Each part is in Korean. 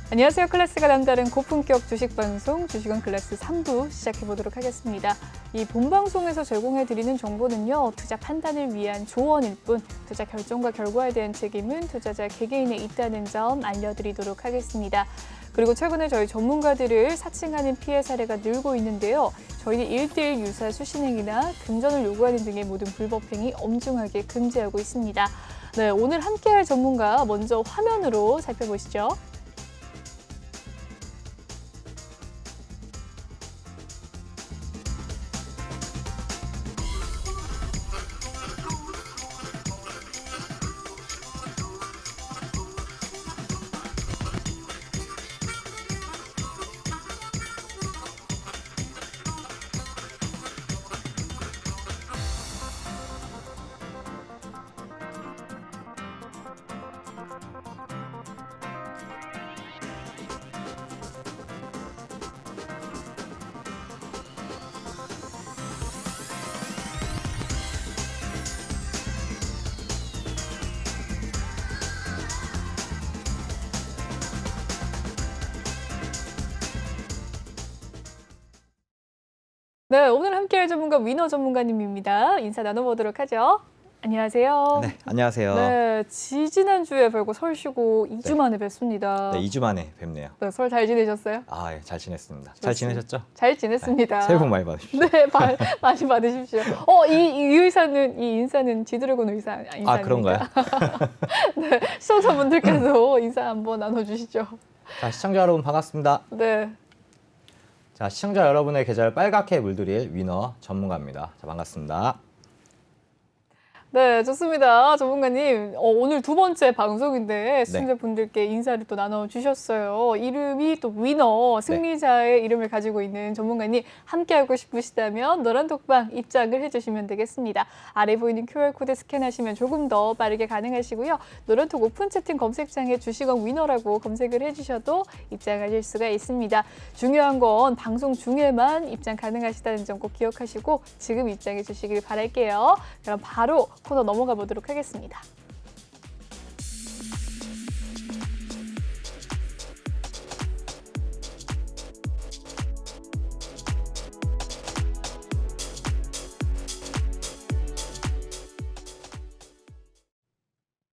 안녕하세요. 클래스가 남다른 고품격 주식방송 주식원 클래스 3부 시작해보도록 하겠습니다. 이 본방송에서 제공해드리는 정보는요. 투자 판단을 위한 조언일 뿐 투자 결정과 결과에 대한 책임은 투자자 개개인에 있다는 점 알려드리도록 하겠습니다. 그리고 최근에 저희 전문가들을 사칭하는 피해 사례가 늘고 있는데요. 저희는 1:1 유사 수신행위나 금전을 요구하는 등의 모든 불법행위 엄중하게 금지하고 있습니다. 네, 오늘 함께할 전문가 먼저 화면으로 살펴보시죠. 네, 오늘 함께할 전문가 위너 전문가님입니다. 인사 나눠보도록 하죠. 안녕하세요. 네, 안녕하세요. 네, 지지난주에 뵈고 설 쉬고 2주 만에 뵙습니다. 네, 2주 만에 뵙네요. 네, 설 잘 지내셨어요? 아, 예, 잘 지냈습니다. 잘 지내셨죠? 잘 지냈습니다. 네, 새해 복 많이 받으십시오. 네, 많이 받으십시오. 이 의사는, 이 인사는 지드래곤 의사 인사입니다. 아, 그런가요? 네, 시청자분들께서 인사 한번 나눠주시죠. 자, 시청자 여러분 반갑습니다. 네. 자, 시청자 여러분의 계좌를 빨갛게 물들일 위너 전문가입니다. 자, 반갑습니다. 네, 좋습니다. 전문가님, 오늘 두 번째 방송인데 시청자분들께 인사를 또 나눠주셨어요. 이름이 또 위너, 승리자의 이름을 가지고 있는 전문가님 함께하고 싶으시다면 노란 독방 입장을 해주시면 되겠습니다. 아래 보이는 QR코드 스캔하시면 조금 더 빠르게 가능하시고요. 노란톡 오픈 채팅 검색창에 주식원 위너라고 검색을 해주셔도 입장하실 수가 있습니다. 중요한 건 방송 중에만 입장 가능하시다는 점 꼭 기억하시고 지금 입장해 주시길 바랄게요. 그럼 바로 코너 넘어가 보도록 하겠습니다.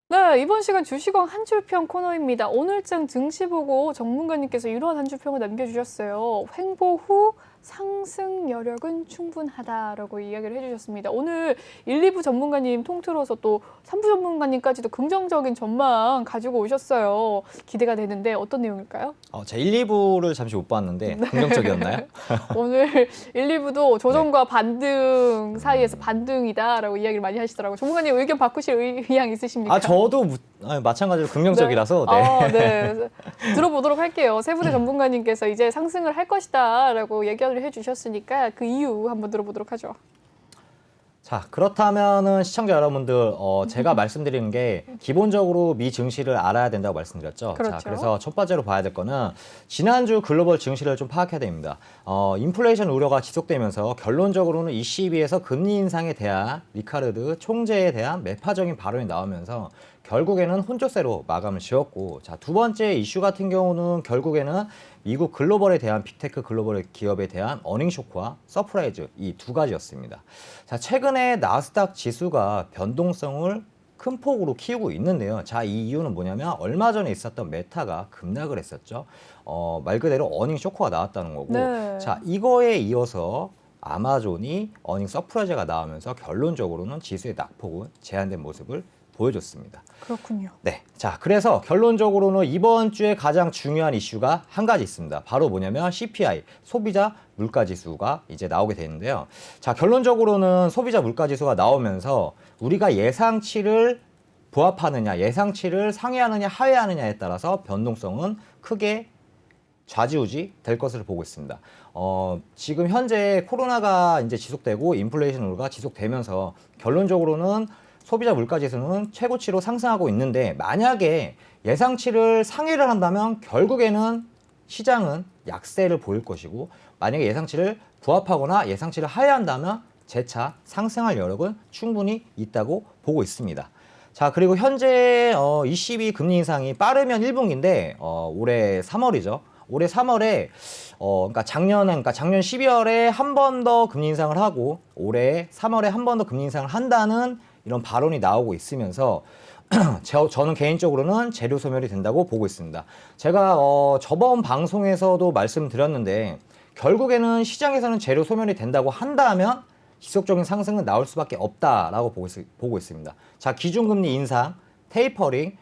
네, 이번 시간 주식왕 한 줄평 코너입니다. 오늘장 증시 보고 전문가님께서 이러한 한 줄평을 남겨주셨어요. 횡보 후 상승 여력은 충분하다라고 이야기를 해주셨습니다. 오늘 1, 2부 전문가님 통틀어서 또 3부 전문가님까지도 긍정적인 전망 가지고 오셨어요. 기대가 되는데 어떤 내용일까요? 제 1, 2부를 잠시 못 봤는데 긍정적이었나요? 오늘 1, 2부도 조정과 반등 사이에서 반등이다라고 이야기를 많이 하시더라고요. 전문가님 의견 바꾸실 의향 있으십니까? 아, 저도 마찬가지로 긍정적이라서. 네. 들어보도록 할게요. 세 분의 전문가님께서 이제 상승을 할 것이다라고 얘기를 해주셨으니까 그 이유 한번 들어보도록 하죠. 자, 그렇다면은 시청자 여러분들, 제가 말씀드리는 게 기본적으로 미 증시를 알아야 된다고 말씀드렸죠. 그렇죠. 자, 그래서 첫 번째로 봐야 될 거는 지난주 글로벌 증시를 좀 파악해야 됩니다. 인플레이션 우려가 지속되면서 결론적으로는 ECB에서 금리 인상에 대한 리카르드 총재에 대한 매파적인 발언이 나오면서 결국에는 혼조세로 마감을 지었고, 자, 두 번째 이슈 같은 경우는 결국에는 미국 글로벌에 대한 빅테크 글로벌 기업에 대한 어닝 쇼크와 서프라이즈 이 두 가지였습니다. 자, 최근에 나스닥 지수가 변동성을 큰 폭으로 키우고 있는데요. 자, 이 이유는 뭐냐면 얼마 전에 있었던 메타가 급락을 했었죠. 말 그대로 어닝 쇼크가 나왔다는 거고. 네. 자, 이거에 이어서 아마존이 어닝 서프라이즈가 나오면서 결론적으로는 지수의 낙폭은 제한된 모습을 보여줬습니다. 그렇군요. 네, 자, 그래서 결론적으로는 이번 주에 가장 중요한 이슈가 한 가지 있습니다. 바로 뭐냐면 CPI, 소비자 물가지수가 이제 나오게 되는데요. 자, 결론적으로는 소비자 물가지수가 나오면서 우리가 예상치를 부합하느냐, 예상치를 상회하느냐, 하회하느냐에 따라서 변동성은 크게 좌지우지 될 것을 보고 있습니다. 지금 현재 코로나가 이제 지속되고 인플레이션 우려가 지속되면서 결론적으로는 소비자 물가지수는 최고치로 상승하고 있는데 만약에 예상치를 상회를 한다면 결국에는 시장은 약세를 보일 것이고 만약에 예상치를 부합하거나 예상치를 하회한다면 재차 상승할 여력은 충분히 있다고 보고 있습니다. 자, 그리고 현재 ECB 금리 인상이 빠르면 1분기인데 올해 3월이죠. 올해 3월에 그러니까 작년 12월에 한 번 더 금리 인상을 하고 올해 3월에 한 번 더 금리 인상을 한다는 이런 발언이 나오고 있으면서 저는 개인적으로는 재료 소멸이 된다고 보고 있습니다. 제가 저번 방송에서도 말씀드렸는데 결국에는 시장에서는 재료 소멸이 된다고 한다면 지속적인 상승은 나올 수밖에 없다라고 보고 있습니다. 자, 기준금리 인상, 테이퍼링,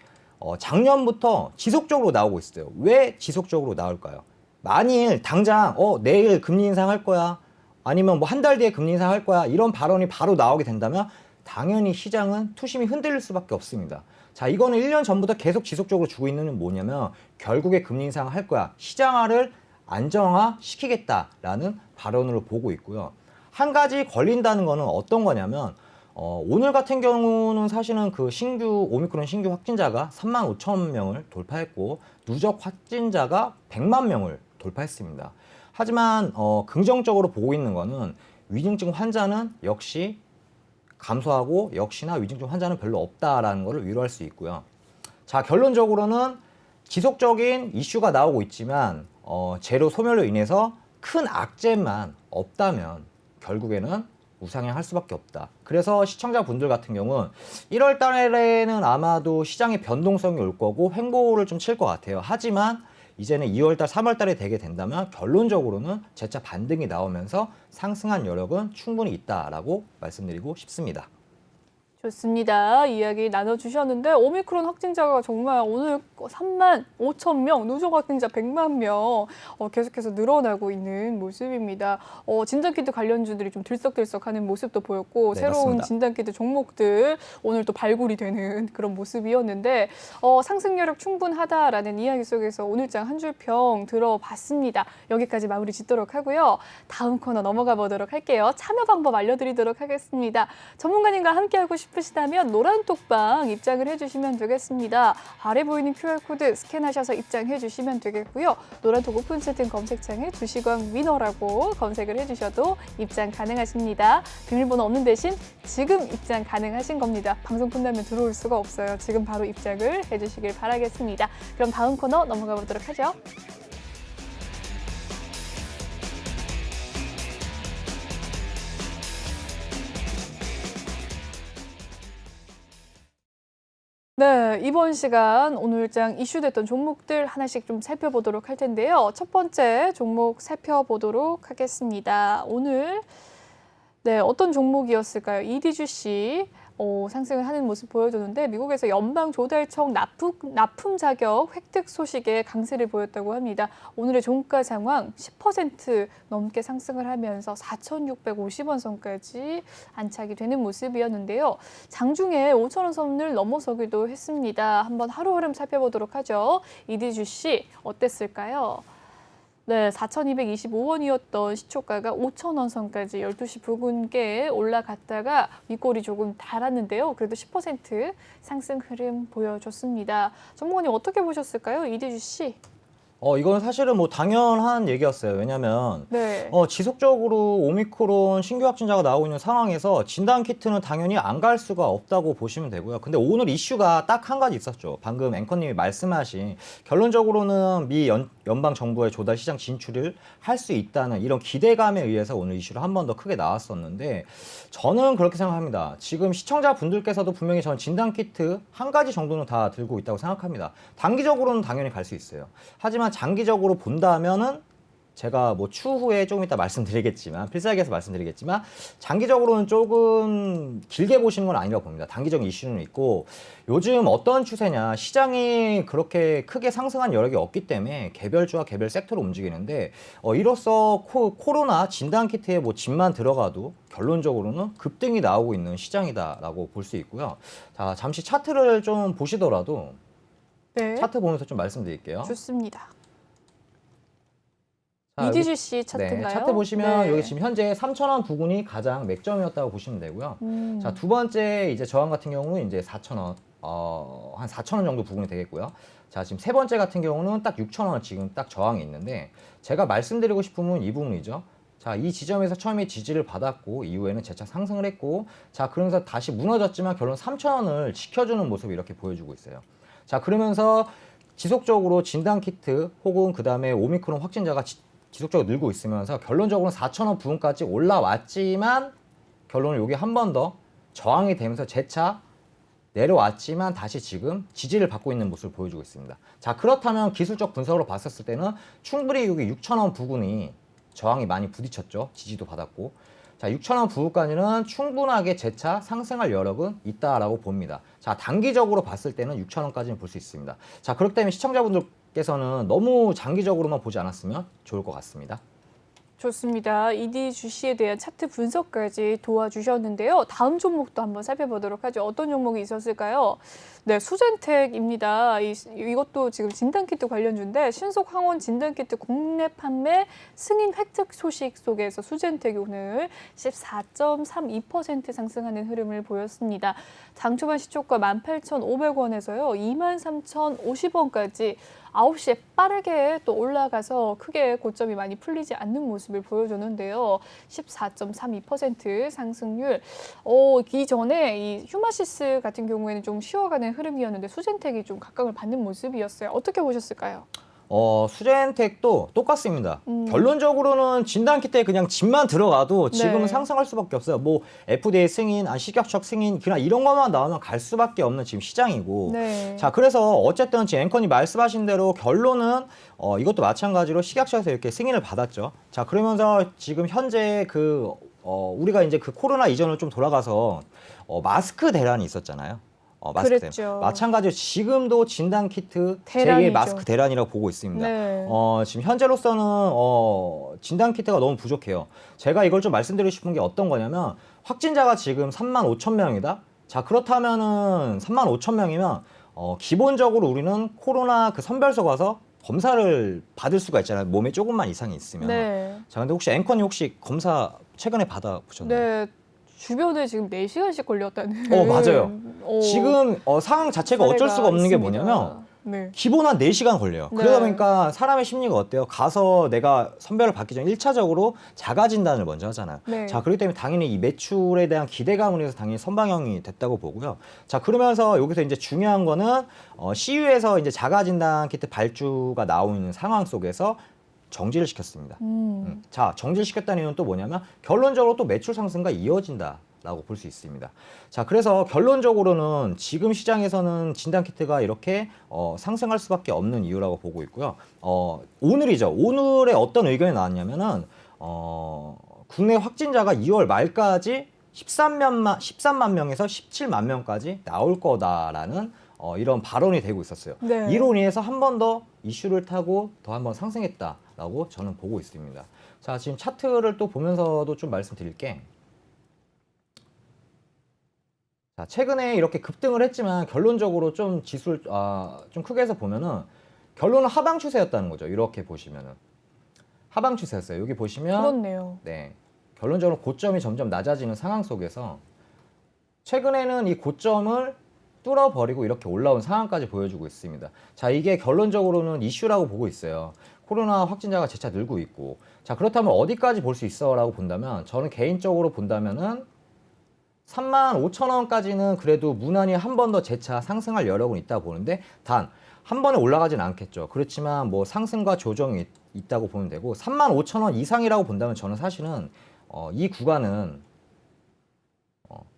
작년부터 지속적으로 나오고 있어요. 왜 지속적으로 나올까요? 만일 당장 내일 금리 인상할 거야, 아니면 뭐 한 달 뒤에 금리 인상할 거야, 이런 발언이 바로 나오게 된다면 당연히 시장은 투심이 흔들릴 수밖에 없습니다. 자, 이거는 1년 전부터 계속 지속적으로 주고 있는 건 뭐냐면 결국에 금리 인상할 거야, 시장화를 안정화시키겠다라는 발언으로 보고 있고요. 한 가지 걸린다는 거는 어떤 거냐면 오늘 같은 경우는 사실은 그 오미크론 신규 확진자가 35,000명을 돌파했고 누적 확진자가 100만 명을 돌파했습니다. 하지만 긍정적으로 보고 있는 거는 위중증 환자는 역시 감소하고 역시나 위중증 환자는 별로 없다라는 것을 위로할 수 있고요. 자, 결론적으로는 지속적인 이슈가 나오고 있지만 재료 소멸로 인해서 큰 악재만 없다면 결국에는 우상향할 수밖에 없다. 그래서 시청자분들 같은 경우는 1월 달에는 아마도 시장의 변동성이 올 거고 횡보를 좀 칠 것 같아요. 하지만 이제는 2월 달, 3월 달에 되게 된다면 결론적으로는 재차 반등이 나오면서 상승한 여력은 충분히 있다라고 말씀드리고 싶습니다. 좋습니다. 이야기 나눠주셨는데 오미크론 확진자가 정말 오늘 35,000명, 누적 확진자 100만 명 계속해서 늘어나고 있는 모습입니다. 진단키트 관련주들이 좀 들썩들썩하는 모습도 보였고 네, 새로운 맞습니다. 진단키트 종목들 오늘 또 발굴이 되는 그런 모습이었는데 상승 여력 충분하다라는 이야기 속에서 오늘장 한 줄 평 들어봤습니다. 여기까지 마무리 짓도록 하고요. 다음 코너 넘어가 보도록 할게요. 참여 방법 알려드리도록 하겠습니다. 전문가님과 함께하고 싶으시다면 노란 톡방 입장을 해주시면 되겠습니다. 아래 보이는 QR코드 스캔하셔서 입장해 주시면 되겠고요. 노란톡 오픈 채팅 검색창에 주식왕 위너라고 검색을 해주셔도 입장 가능하십니다. 비밀번호 없는 대신 지금 입장 가능하신 겁니다. 방송 끝나면 들어올 수가 없어요. 지금 바로 입장을 해주시길 바라겠습니다. 그럼 다음 코너 넘어가 보도록 하죠. 네, 이번 시간 오늘장 이슈됐던 종목들 하나씩 좀 살펴보도록 할 텐데요. 첫 번째 종목 살펴보도록 하겠습니다. 오늘 어떤 종목이었을까요? EDGC 상승을 하는 모습 보여주는데 미국에서 연방조달청 납품 자격 획득 소식에 강세를 보였다고 합니다. 오늘의 종가 상황 10% 넘게 상승을 하면서 4,650원 선까지 안착이 되는 모습이었는데요. 장중에 5,000원 선을 넘어서기도 했습니다. 한번 하루 흐름 살펴보도록 하죠. EDGC 어땠을까요? 네, 4,225원이었던 시초가가 5,000원 선까지 12시 부근께 올라갔다가 윗골이 조금 달았는데요. 그래도 10% 상승 흐름 보여줬습니다. 전문가님 어떻게 보셨을까요? EDGC? 이건 사실은 뭐 당연한 얘기였어요. 왜냐면 네. 지속적으로 오미크론 신규 확진자가 나오고 있는 상황에서 진단키트는 당연히 안 갈 수가 없다고 보시면 되고요. 근데 오늘 이슈가 딱 한 가지 있었죠. 방금 앵커님이 말씀하신 결론적으로는 미 연방 정부의 조달 시장 진출을 할 수 있다는 이런 기대감에 의해서 오늘 이슈를 한 번 더 크게 나왔었는데 저는 그렇게 생각합니다. 지금 시청자분들께서도 분명히 저는 진단키트 한 가지 정도는 다 들고 있다고 생각합니다. 단기적으로는 당연히 갈 수 있어요. 하지만 장기적으로 본다면은 제가 뭐 추후에 조금 이따 말씀드리겠지만 필살기에서 말씀드리겠지만 장기적으로는 조금 길게 보시는 건 아니라고 봅니다. 단기적인 이슈는 있고 요즘 어떤 추세냐 시장이 그렇게 크게 상승한 여력이 없기 때문에 개별주와 개별 섹터로 움직이는데 이로써 코로나 진단키트에 뭐 집만 들어가도 결론적으로는 급등이 나오고 있는 시장이다라고 볼 수 있고요. 자, 잠시 차트를 좀 보시더라도 네. 차트 보면서 좀 말씀드릴게요. 좋습니다. 자, EDGC 차트인가요? 네, 차트 보시면 네. 여기 지금 현재 3,000원 부근이 가장 맥점이었다고 보시면 되고요. 자, 두 번째 이제 저항 같은 경우는 이제 4,000원, 한 4,000원 정도 부근이 되겠고요. 자, 지금 세 번째 같은 경우는 딱 6,000원 지금 딱 저항이 있는데 제가 말씀드리고 싶은 건 이 부분이죠. 자, 이 지점에서 처음에 지지를 받았고 이후에는 재차 상승을 했고, 자, 그러면서 다시 무너졌지만 결론 3,000원을 지켜주는 모습을 이렇게 보여주고 있어요. 자, 그러면서 지속적으로 진단키트 혹은 그 다음에 오미크론 확진자가 지속적으로 늘고 있으면서 결론적으로는 4,000원 부근까지 올라왔지만 결론은 여기 한 번 더 저항이 되면서 재차 내려왔지만 다시 지금 지지를 받고 있는 모습을 보여주고 있습니다. 자, 그렇다면 기술적 분석으로 봤었을 때는 충분히 여기 6,000원 부근이 저항이 많이 부딪혔죠. 지지도 받았고. 자, 6,000원 부근까지는 충분하게 재차 상승할 여력은 있다라고 봅니다. 자, 단기적으로 봤을 때는 6,000원까지는 볼 수 있습니다. 자, 그렇기 때문에 시청자분들께서는 너무 장기적으로만 보지 않았으면 좋을 것 같습니다. 좋습니다. ED 주시에 대한 차트 분석까지 도와주셨는데요. 다음 종목도 한번 살펴보도록 하죠. 어떤 종목이 있었을까요? 네, 수젠텍입니다. 이것도 지금 진단키트 관련주인데 신속 항원 진단키트 국내 판매 승인 획득 소식 속에서 수젠텍이 오늘 14.32% 상승하는 흐름을 보였습니다. 장 초반 시초가 18,500원에서요. 23,050원까지 9시에 빠르게 또 올라가서 크게 고점이 많이 풀리지 않는 모습을 보여줬는데요. 14.32% 상승률. 이전에 이 휴마시스 같은 경우에는 좀 쉬어가는 흐름이었는데 수젠텍이 좀 각광을 받는 모습이었어요. 어떻게 보셨을까요? 수젠텍도 똑같습니다. 결론적으로는 진단키트에 그냥 집만 들어가도 지금은 네. 상승할 수밖에 없어요. 뭐 FDA 승인, 식약처 승인, 그냥 이런 것만 나오면 갈 수밖에 없는 지금 시장이고. 네. 자, 그래서 어쨌든 지금 앵커님 말씀하신 대로 결론은 이것도 마찬가지로 식약처에서 이렇게 승인을 받았죠. 자, 그러면서 지금 현재 우리가 이제 그 코로나 이전으로 좀 돌아가서 마스크 대란이 있었잖아요. 마스크 그랬죠. 대란. 마찬가지로 지금도 진단키트 대란이죠. 제2의 마스크 대란이라고 보고 있습니다. 네. 지금 현재로서는 진단키트가 너무 부족해요. 제가 이걸 좀 말씀드리고 싶은 게 어떤 거냐면 확진자가 지금 35,000명이다. 자, 그렇다면은 35,000명이면 기본적으로 우리는 코로나 그 선별소 가서 검사를 받을 수가 있잖아요. 몸에 조금만 이상이 있으면. 네. 자, 근데 혹시 앵커님 혹시 검사 최근에 받아보셨나요? 네. 주변에 지금 4시간씩 걸렸다는. 맞아요. 지금 상황 자체가 어쩔 수가 없는 게 있습니다. 뭐냐면 네. 기본 한 4시간 걸려요. 네. 그러다 보니까 사람의 심리가 어때요? 가서 내가 선별을 받기 전에 1차적으로 자가 진단을 먼저 하잖아요. 네. 자, 그렇기 때문에 당연히 이 매출에 대한 기대감으로 해서 당연히 선방형이 됐다고 보고요. 자, 그러면서 여기서 이제 중요한 거는 CU에서 이제 자가 진단 키트 발주가 나오는 상황 속에서 정지를 시켰습니다. 자, 정지를 시켰다는 이유는 또 뭐냐면 결론적으로 또 매출 상승과 이어진다라고 볼 수 있습니다. 자, 그래서 결론적으로는 지금 시장에서는 진단키트가 이렇게 상승할 수밖에 없는 이유라고 보고 있고요. 오늘이죠. 오늘의 어떤 의견이 나왔냐면은 국내 확진자가 2월 말까지 13만 명에서 17만 명까지 나올 거다라는 이런 발언이 되고 있었어요. 네. 이로 인해서 한 번 더 이슈를 타고 더 한 번 상승했다라고 저는 보고 있습니다. 자, 지금 차트를 또 보면서도 좀 말씀드릴게. 자, 최근에 이렇게 급등을 했지만 결론적으로 좀 지수를 좀 크게 해서 보면은 결론은 하방 추세였다는 거죠. 이렇게 보시면은 하방 추세였어요. 여기 보시면 그렇네요. 네, 결론적으로 고점이 점점 낮아지는 상황 속에서 최근에는 이 고점을 뚫어버리고 이렇게 올라온 상황까지 보여주고 있습니다. 자, 이게 결론적으로는 이슈라고 보고 있어요. 코로나 확진자가 재차 늘고 있고. 자, 그렇다면 어디까지 볼 수 있어? 라고 본다면 저는 개인적으로 본다면은 35,000원까지는 그래도 무난히 한 번 더 재차 상승할 여력은 있다 보는데 단 한 번에 올라가진 않겠죠. 그렇지만 뭐 상승과 조정이 있다고 보면 되고 35,000원 이상이라고 본다면 저는 사실은 이 구간은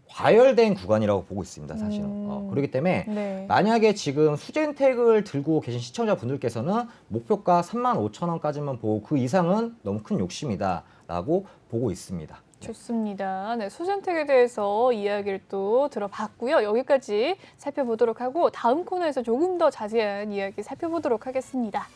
과열된 구간이라고 보고 있습니다. 사실은. 그렇기 때문에 네. 만약에 지금 수젠텍을 들고 계신 시청자분들께서는 목표가 35,000원까지만 보고 그 이상은 너무 큰 욕심이다라고 보고 있습니다. 좋습니다. 네, 수젠텍에 대해서 이야기를 또 들어봤고요. 여기까지 살펴보도록 하고 다음 코너에서 조금 더 자세한 이야기 살펴보도록 하겠습니다.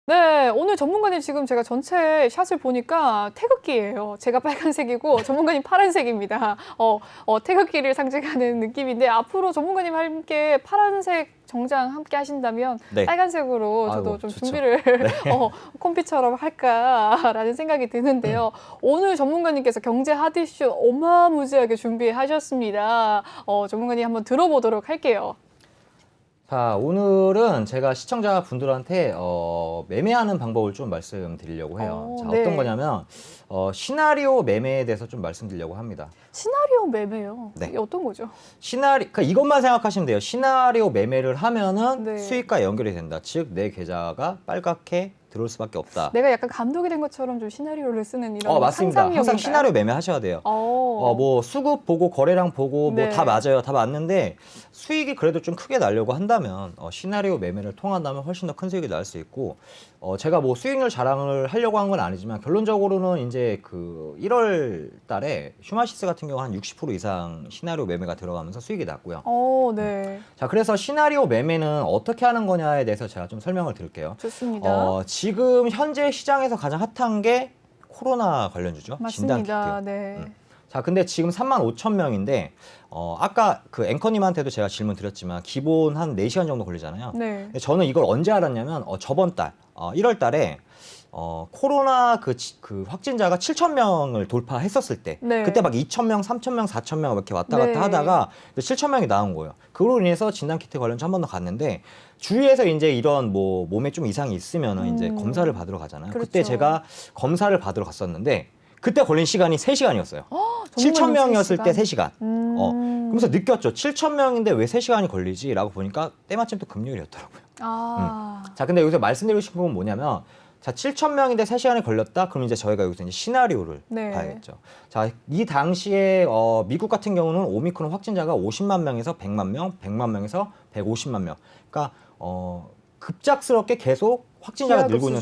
네, 오늘 전문가님 지금 제가 전체 샷을 보니까 태극기예요. 제가 빨간색이고 전문가님 파란색입니다. 태극기를 상징하는 느낌인데 앞으로 전문가님과 함께 파란색 정장 함께 하신다면 네. 빨간색으로 저도 아이고, 좀 좋죠. 준비를 콤비처럼 할까라는 생각이 드는데요. 오늘 전문가님께서 경제 핫 이슈 어마무지하게 준비하셨습니다. 전문가님 한번 들어보도록 할게요. 자, 오늘은 제가 시청자분들한테 매매하는 방법을 좀 말씀드리려고 해요. 자, 네. 어떤 거냐면 시나리오 매매에 대해서 좀 말씀드리려고 합니다. 시나리오 매매요. 네. 이게 어떤 거죠? 그러니까 이것만 생각하시면 돼요. 시나리오 매매를 하면은 네. 수익과 연결이 된다. 즉, 내 계좌가 빨갛게 들어올 수밖에 없다. 내가 약간 감독이 된 것처럼 좀 시나리오를 쓰는 이런 맞습니다. 항상 상상력인가요? 시나리오 매매 하셔야 돼요. 뭐 수급 보고 거래량 보고 네. 뭐 다 맞아요. 다 맞는데 수익이 그래도 좀 크게 나려고 한다면 시나리오 매매를 통한다면 훨씬 더 큰 수익이 날 수 있고 제가 뭐 수익률 자랑을 하려고 한 건 아니지만 결론적으로는 이제 그 1월 달에 휴마시스 같은 경우 한 60% 이상 시나리오 매매가 들어가면서 수익이 났고요. 네. 자, 그래서 시나리오 매매는 어떻게 하는 거냐에 대해서 제가 좀 설명을 드릴게요. 좋습니다. 지금 현재 시장에서 가장 핫한 게 코로나 관련주죠. 진단 키트. 맞습니다. 네. 자, 근데 지금 35,000명인데 아까 그 앵커님한테도 제가 질문 드렸지만 기본 한 4시간 정도 걸리잖아요. 네. 저는 이걸 언제 알았냐면 저번 달 1월 달에 코로나 그 확진자가 7,000명을 돌파했었을 때 네. 그때 막 2,000명, 3,000명, 4,000명 이렇게 왔다 갔다 네. 하다가 7,000명이 나온 거예요. 그로 인해서 진단키트 관련주 한 번 더 갔는데 주위에서 이제 이런 뭐 몸에 좀 이상이 있으면은 이제 검사를 받으러 가잖아요. 그렇죠. 그때 제가 검사를 받으러 갔었는데 그때 걸린 시간이 3시간이었어요. 7,000명이었을 때 3시간. 그러면서 느꼈죠. 7,000명인데 왜 3시간이 걸리지?라고 보니까 때마침 또 금요일이었더라고요. 자, 근데 여기서 말씀드리고 싶은 건 뭐냐면 자, 7,000명인데 3시간이 걸렸다? 그럼 이제 저희가 여기서 이제 시나리오를 네. 봐야겠죠. 자, 이 당시에 미국 같은 경우는 오미크론 확진자가 50만 명에서 100만 명, 100만 명에서 150만 명. 그러니까 급작스럽게 계속 확진자가 늘고 있는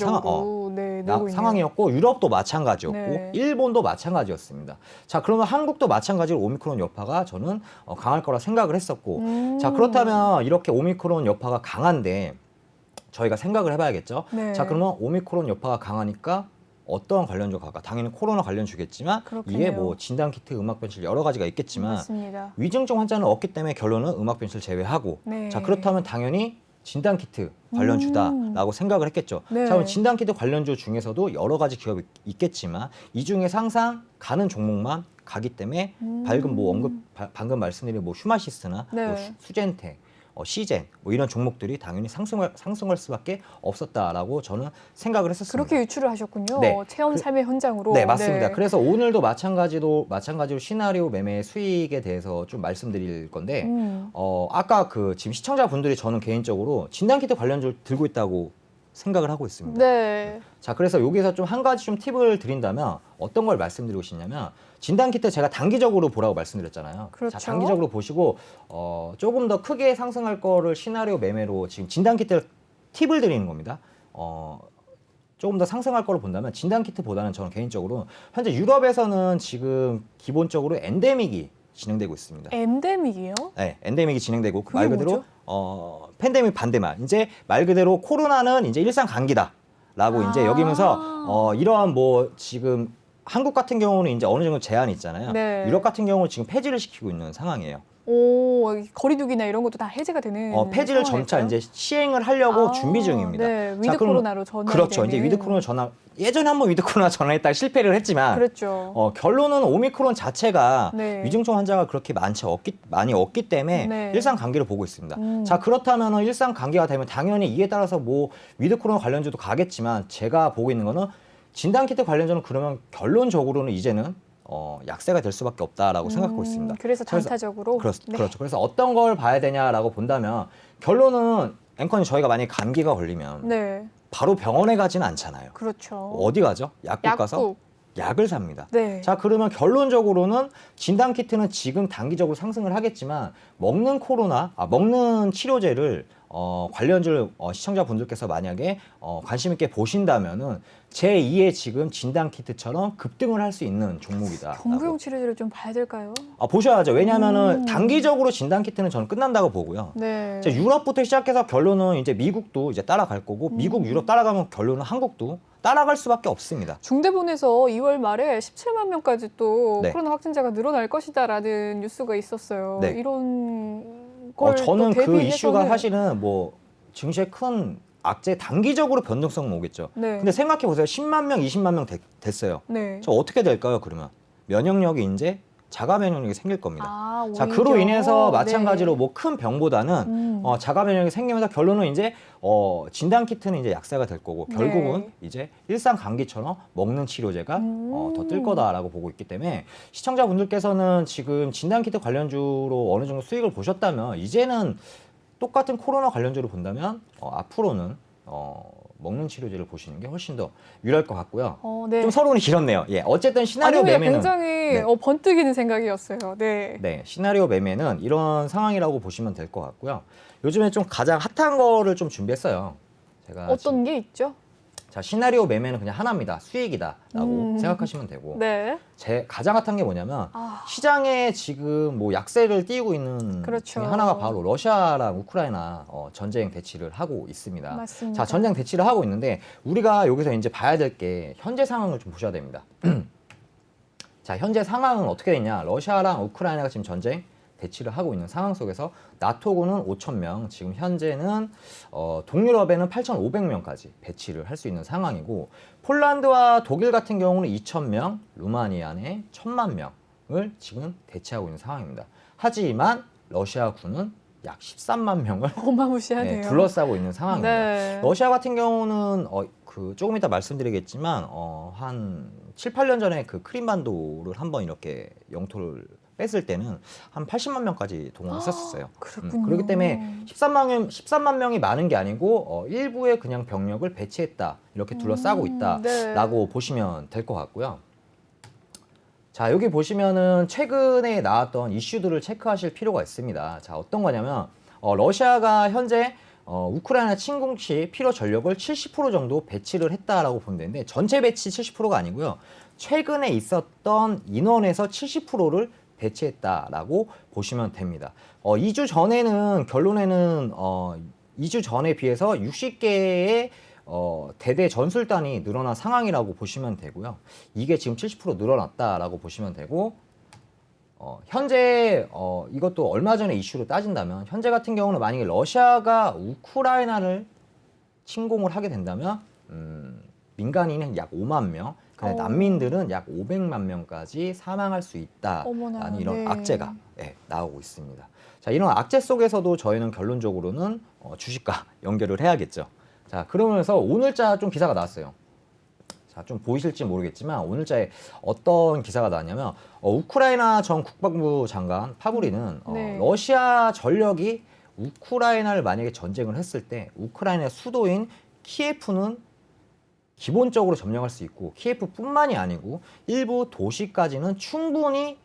상황이었고 유럽도 마찬가지였고 네. 일본도 마찬가지였습니다. 자, 그러면 한국도 마찬가지로 오미크론 여파가 저는 강할 거라 생각을 했었고 자, 그렇다면 이렇게 오미크론 여파가 강한데 저희가 생각을 해봐야겠죠. 네. 자, 그러면 오미크론 여파가 강하니까 어떤 관련주가 갈까? 당연히 코로나 관련주겠지만 그렇겠네요. 이게 뭐 진단키트, 음악변실 여러 가지가 있겠지만 맞습니다. 위중증 환자는 없기 때문에 결론은 음악변실 제외하고 네. 자, 그렇다면 당연히 진단키트 관련주다라고 생각을 했겠죠. 네. 자, 그럼 진단키트 관련주 중에서도 여러 가지 기업이 있겠지만 이 중에서 항상 가는 종목만 가기 때문에 방금 말씀드린 뭐 휴마시스나 네. 뭐 수젠텍, 시젠 뭐 이런 종목들이 당연히 상승할 수밖에 없었다라고 저는 생각을 했었습니다. 그렇게 유추를 하셨군요. 네. 체험 삶의 현장으로. 네, 맞습니다. 그래서 오늘도 마찬가지로 시나리오 매매 수익에 대해서 좀 말씀드릴 건데 아까 그 지금 시청자분들이 저는 개인적으로 진단키트 관련주를 들고 있다고 생각을 하고 있습니다. 네. 자, 그래서 여기서 좀 한 가지 좀 팁을 드린다면 어떤 걸 말씀드리고 싶냐면 진단키트 제가 단기적으로 보라고 말씀드렸잖아요. 그렇죠. 자, 단기적으로 보시고 조금 더 크게 상승할 거를 시나리오 매매로 지금 진단키트 팁을 드리는 겁니다. 조금 더 상승할 거를 본다면 진단키트보다는 저는 개인적으로 현재 유럽에서는 지금 기본적으로 엔데믹이 진행되고 있습니다. 엔데믹이요? 네, 엔데믹이 진행되고 그게 말 그대로 팬데믹 반대말. 이제 말 그대로 코로나는 이제 일상 감기다라고 이제 여기면서 이러한 뭐 지금 한국 같은 경우는 이제 어느 정도 제한이 있잖아요. 네. 유럽 같은 경우는 지금 폐지를 시키고 있는 상황이에요. 거리두기나 이런 것도 다 해제가 되는 폐지를 점차 상황일까요? 이제 시행을 하려고 준비 중입니다. 네, 위드 자, 그럼 코로나로 전환이 그렇죠. 되는. 이제 위드 코로나 전환 예전에 한번 위드 코로나 전환했다가 실패를 했지만 그렇죠. 결론은 오미크론 자체가 네. 위중증 환자가 그렇게 많이 없기 때문에 네. 일상 감기를 보고 있습니다. 자, 그렇다면 일상 감기가 되면 당연히 이에 따라서 뭐 위드 코로나 관련주도 가겠지만 제가 보고 있는 거는 진단키트 관련주는 그러면 결론적으로는 이제는 약세가 될 수밖에 없다라고 생각하고 있습니다. 그래서 단타적으로. 네. 그렇죠. 그래서 어떤 걸 봐야 되냐라고 본다면 결론은 앵커님 저희가 만약에 감기가 걸리면 네. 바로 병원에 가지는 않잖아요. 그렇죠. 어디 가죠? 약국 가서 약을 삽니다. 네. 자, 그러면 결론적으로는 진단키트는 지금 단기적으로 상승을 하겠지만 먹는 치료제를 관련주를 시청자분들께서 만약에 관심 있게 보신다면은 제2의 지금 진단키트처럼 급등을 할 수 있는 종목이다. 경구용 치료제를 좀 봐야 될까요? 보셔야죠. 왜냐하면은 단기적으로 진단키트는 저는 끝난다고 보고요. 네. 자, 유럽부터 시작해서 결론은 이제 미국도 이제 따라갈 거고 미국, 유럽 따라가면 결론은 한국도 따라갈 수밖에 없습니다. 중대본에서 2월 말에 17만 명까지 또 네. 코로나 확진자가 늘어날 것이다라는 뉴스가 있었어요. 네. 이런 걸 저는 또 그 이슈가 대비해서는- 사실은 뭐 증시에 큰 악재 단기적으로 변동성은 오겠죠. 네. 근데 생각해 보세요. 10만 명, 20만 명 됐어요. 네. 저 어떻게 될까요? 그러면 면역력이 이제 자가 면역력이 생길 겁니다. 아, 자, 오히려. 그로 인해서 마찬가지로 네. 뭐 큰 병보다는 음. 자가 면역이 생기면서 결론은 이제 진단 키트는 이제 약세가 될 거고 네. 결국은 이제 일상 감기처럼 먹는 치료제가 더 뜰 거다라고 보고 있기 때문에 시청자분들께서는 지금 진단 키트 관련주로 어느 정도 수익을 보셨다면 이제는 똑같은 코로나 관련주로 본다면 앞으로는 먹는 치료제를 보시는 게 훨씬 더 유리할 것 같고요. 네. 좀 서론이 길었네요. 예, 어쨌든 시나리오 아닙니다. 매매는 굉장히 네. 번뜩이는 생각이었어요. 네. 네, 시나리오 매매는 이런 상황이라고 보시면 될 것 같고요. 요즘에 좀 가장 핫한 거를 좀 준비했어요. 제가 어떤 게 있죠? 자, 시나리오 매매는 그냥 하나입니다. 수익이다라고 생각하시면 되고 네. 제 가장 핫한 게 뭐냐면 아, 시장에 지금 뭐 약세를 띄우고 있는 그렇죠. 중에 하나가 바로 러시아랑 우크라이나 전쟁 대치를 하고 있습니다. 맞습니다. 자, 전쟁 대치를 하고 있는데 우리가 여기서 이제 봐야 될 게 현재 상황을 좀 보셔야 됩니다. 자, 현재 상황은 어떻게 되냐? 러시아랑 우크라이나가 지금 전쟁 대치를 하고 있는 상황 속에서 나토군은 5,000명, 지금 현재는 동유럽에는 8,500명까지 배치를 할 수 있는 상황이고 폴란드와 독일 같은 경우는 2,000명, 루마니아는 1,000만 명을 지금 대치하고 있는 상황입니다. 하지만 러시아군은 약 13만 명을 어마무시하네요. 둘러싸고 있는 상황입니다. 네. 러시아 같은 경우는 조금 이따 말씀드리겠지만 한 7, 8년 전에 그 크림반도를 한번 이렇게 영토를 뺐을 때는 한 80만 명까지 동원했었어요. 그렇군요. 그렇기 때문에 13만 명이 많은 게 아니고 일부의 그냥 병력을 배치했다. 이렇게 둘러싸고 있다라고 네. 보시면 될 것 같고요. 자, 여기 보시면은 최근에 나왔던 이슈들을 체크하실 필요가 있습니다. 자, 어떤 거냐면 러시아가 현재 우크라이나 침공 시 필요 전력을 70% 정도 배치를 했다라고 보면 되는데 전체 배치 70%가 아니고요. 최근에 있었던 인원에서 70%를 배치했다라고 보시면 됩니다. 2주 전에는 결론에는 2주 전에 비해서 60개의 대대 전술단이 늘어난 상황이라고 보시면 되고요. 이게 지금 70% 늘어났다라고 보시면 되고 현재 이것도 얼마 전에 이슈로 따진다면 현재 같은 경우는 만약에 러시아가 우크라이나를 침공을 하게 된다면 민간인은 약 5만 명, 근데 난민들은 약 500만 명까지 사망할 수 있다라는 어머나, 이런 네. 악재가 나오고 있습니다. 자, 이런 악재 속에서도 저희는 결론적으로는 주식과 연결을 해야겠죠. 자, 그러면서 오늘자 좀 기사가 나왔어요. 자, 좀 보이실지 모르겠지만 오늘자에 어떤 기사가 나왔냐면 우크라이나 전 국방부 장관 파브리는 네. 러시아 전력이 우크라이나를 만약에 전쟁을 했을 때 우크라이나 수도인 키예프는 기본적으로 점령할 수 있고 키예프뿐만이 아니고 일부 도시까지는 충분히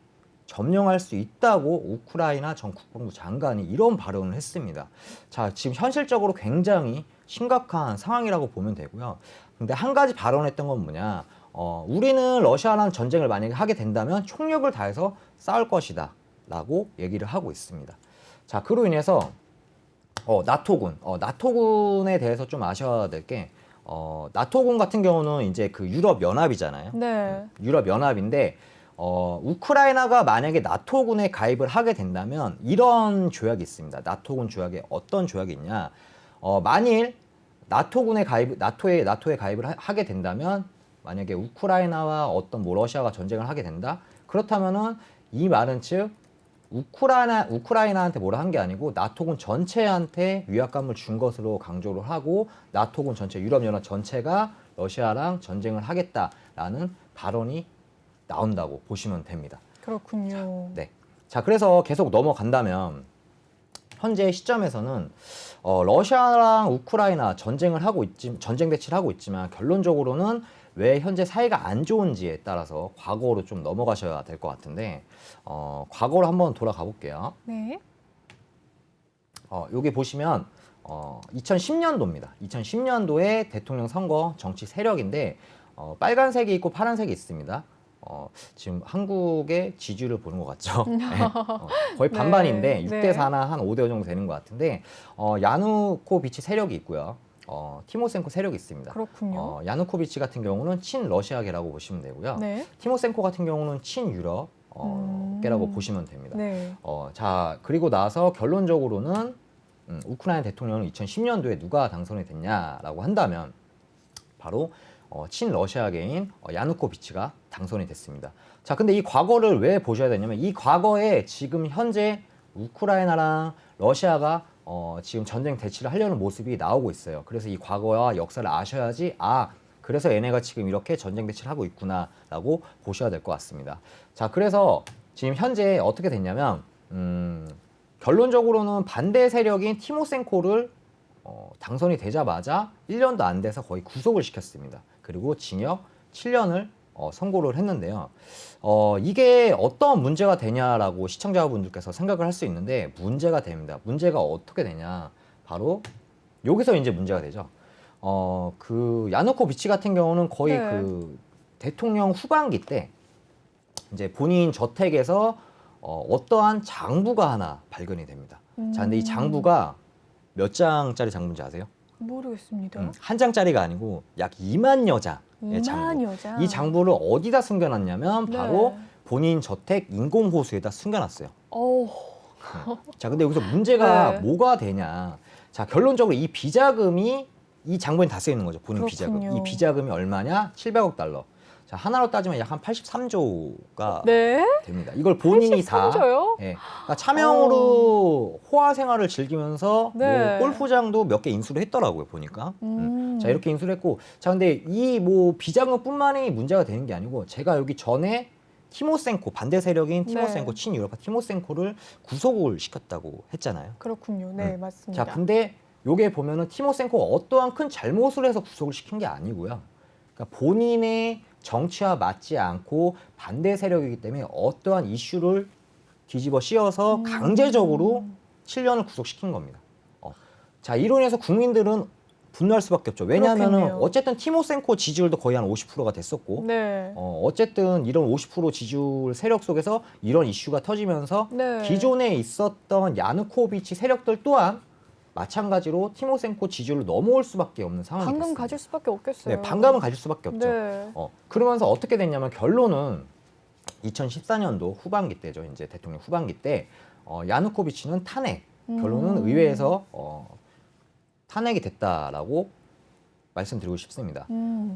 점령할 수 있다고 우크라이나 전 국방부 장관이 이런 발언을 했습니다. 자, 지금 현실적으로 굉장히 심각한 상황이라고 보면 되고요. 근데 한 가지 발언했던 건 뭐냐? 우리는 러시아랑 전쟁을 만약에 하게 된다면 총력을 다해서 싸울 것이다 라고 얘기를 하고 있습니다. 자, 그로 인해서 나토군에 대해서 좀 아셔야 될 게 나토군 같은 경우는 이제 그 유럽 연합이잖아요. 네. 유럽 연합인데 우크라이나가 만약에 나토군에 가입을 하게 된다면 이런 조약이 있습니다. 나토군 조약에 어떤 조약이 있냐? 만일 나토에 가입을 하게 된다면 만약에 우크라이나와 어떤 뭐 러시아가 전쟁을 하게 된다. 그렇다면은 이 말은 즉 우크라이나한테 뭐라 한 게 아니고 나토군 전체한테 위압감을 준 것으로 강조를 하고 나토군 전체 유럽연합 전체가 러시아랑 전쟁을 하겠다라는 발언이 나온다고 보시면 됩니다. 그렇군요. 네. 자, 그래서 계속 넘어간다면 현재 시점에서는 러시아랑 우크라이나 전쟁 대치를 하고 있지만 결론적으로는 왜 현재 사이가 안 좋은지에 따라서 과거로 좀 넘어가셔야 될 것 같은데 과거로 한번 돌아가 볼게요. 네. 여기 보시면 2010년도입니다. 2010년도에 대통령 선거 정치 세력인데 빨간색이 있고 파란색이 있습니다. 지금 한국의 지지율을 보는 것 같죠. 네. 거의 반반인데 네. 6대4나 한 5대5 정도 되는 것 같은데 야누코비치 세력이 있고요. 티모센코 세력이 있습니다. 그렇군요. 야누코비치 같은 경우는 친러시아계라고 보시면 되고요. 네. 티모센코 같은 경우는 친유럽, 게라고 보시면 됩니다. 네. 자, 그리고 나서 결론적으로는 우크라이나 대통령은 2010년도에 누가 당선이 됐냐라고 한다면 바로 친러시아계인 야누코비치가 당선이 됐습니다. 자, 근데 이 과거를 왜 보셔야 되냐면 이 과거에 지금 현재 우크라이나랑 러시아가 지금 전쟁 대치를 하려는 모습이 나오고 있어요. 그래서 이 과거와 역사를 아셔야지 그래서 얘네가 지금 이렇게 전쟁 대치를 하고 있구나라고 보셔야 될 것 같습니다. 자, 그래서 지금 현재 어떻게 됐냐면 결론적으로는 반대 세력인 티모센코를 당선이 되자마자 1년도 안 돼서 거의 구속을 시켰습니다. 그리고 징역 7년을 선고를 했는데요. 이게 어떤 문제가 되냐라고 시청자분들께서 생각을 할 수 있는데 문제가 됩니다. 문제가 어떻게 되냐? 바로 여기서 이제 문제가 되죠. 그 야누코비치 같은 경우는 거의 네. 그 대통령 후반기 때 이제 본인 저택에서 어떠한 장부가 하나 발견이 됩니다. 자, 근데 이 장부가 몇 장짜리 장부인지 아세요? 모르겠습니다. 한 장짜리가 아니고 약 2만여 장의 장부. 2만여 장. 이 장부를 어디다 숨겨놨냐면 네. 바로 본인 저택 인공호수에다 숨겨놨어요. 자, 근데 여기서 문제가 네. 뭐가 되냐? 자, 결론적으로 이 비자금이 이 장부에 다 쓰여 있는 거죠. 본인 그렇군요. 비자금. 이 비자금이 얼마냐? 700억 달러. 자, 하나로 따지면 약 한 83조가 네? 됩니다. 이걸 본인이 다 83조요? 예, 그러니까 차명으로 호화 생활을 즐기면서 네. 뭐 골프장도 몇 개 인수를 했더라고요, 보니까. 자, 이렇게 인수를 했고, 자, 근데 이 뭐 비자금뿐만이 문제가 되는 게 아니고 제가 여기 전에 티모센코 반대 세력인 티모센코 네. 친유럽파 티모센코를 구속을 시켰다고 했잖아요. 그렇군요. 네, 맞습니다. 자, 근데 요게 보면은 티모센코가 어떠한 큰 잘못을 해서 구속을 시킨 게 아니고요. 그러니까 본인의 정치와 맞지 않고 반대 세력이기 때문에 어떠한 이슈를 뒤집어 씌워서 강제적으로 7년을 구속시킨 겁니다. 자, 이로 인해서 국민들은 분노할 수밖에 없죠. 왜냐하면은 그렇겠네요. 어쨌든 티모센코 지지율도 거의 한 50%가 됐었고, 네. 어쨌든 이런 50% 지지율 세력 속에서 이런 이슈가 터지면서 네. 기존에 있었던 야누코비치 세력들 또한 마찬가지로 티모센코 지지율을 넘어올 수밖에 없는 상황이 방금 됐습니다. 가질 수밖에 없겠어요. 네, 반감을 가질 수밖에 없죠. 네. 그러면서 어떻게 됐냐면 결론은 2014년도 후반기 때죠. 이제 대통령 후반기 때 야누코비치는 탄핵. 결론은 의회에서 탄핵이 됐다라고 말씀드리고 싶습니다.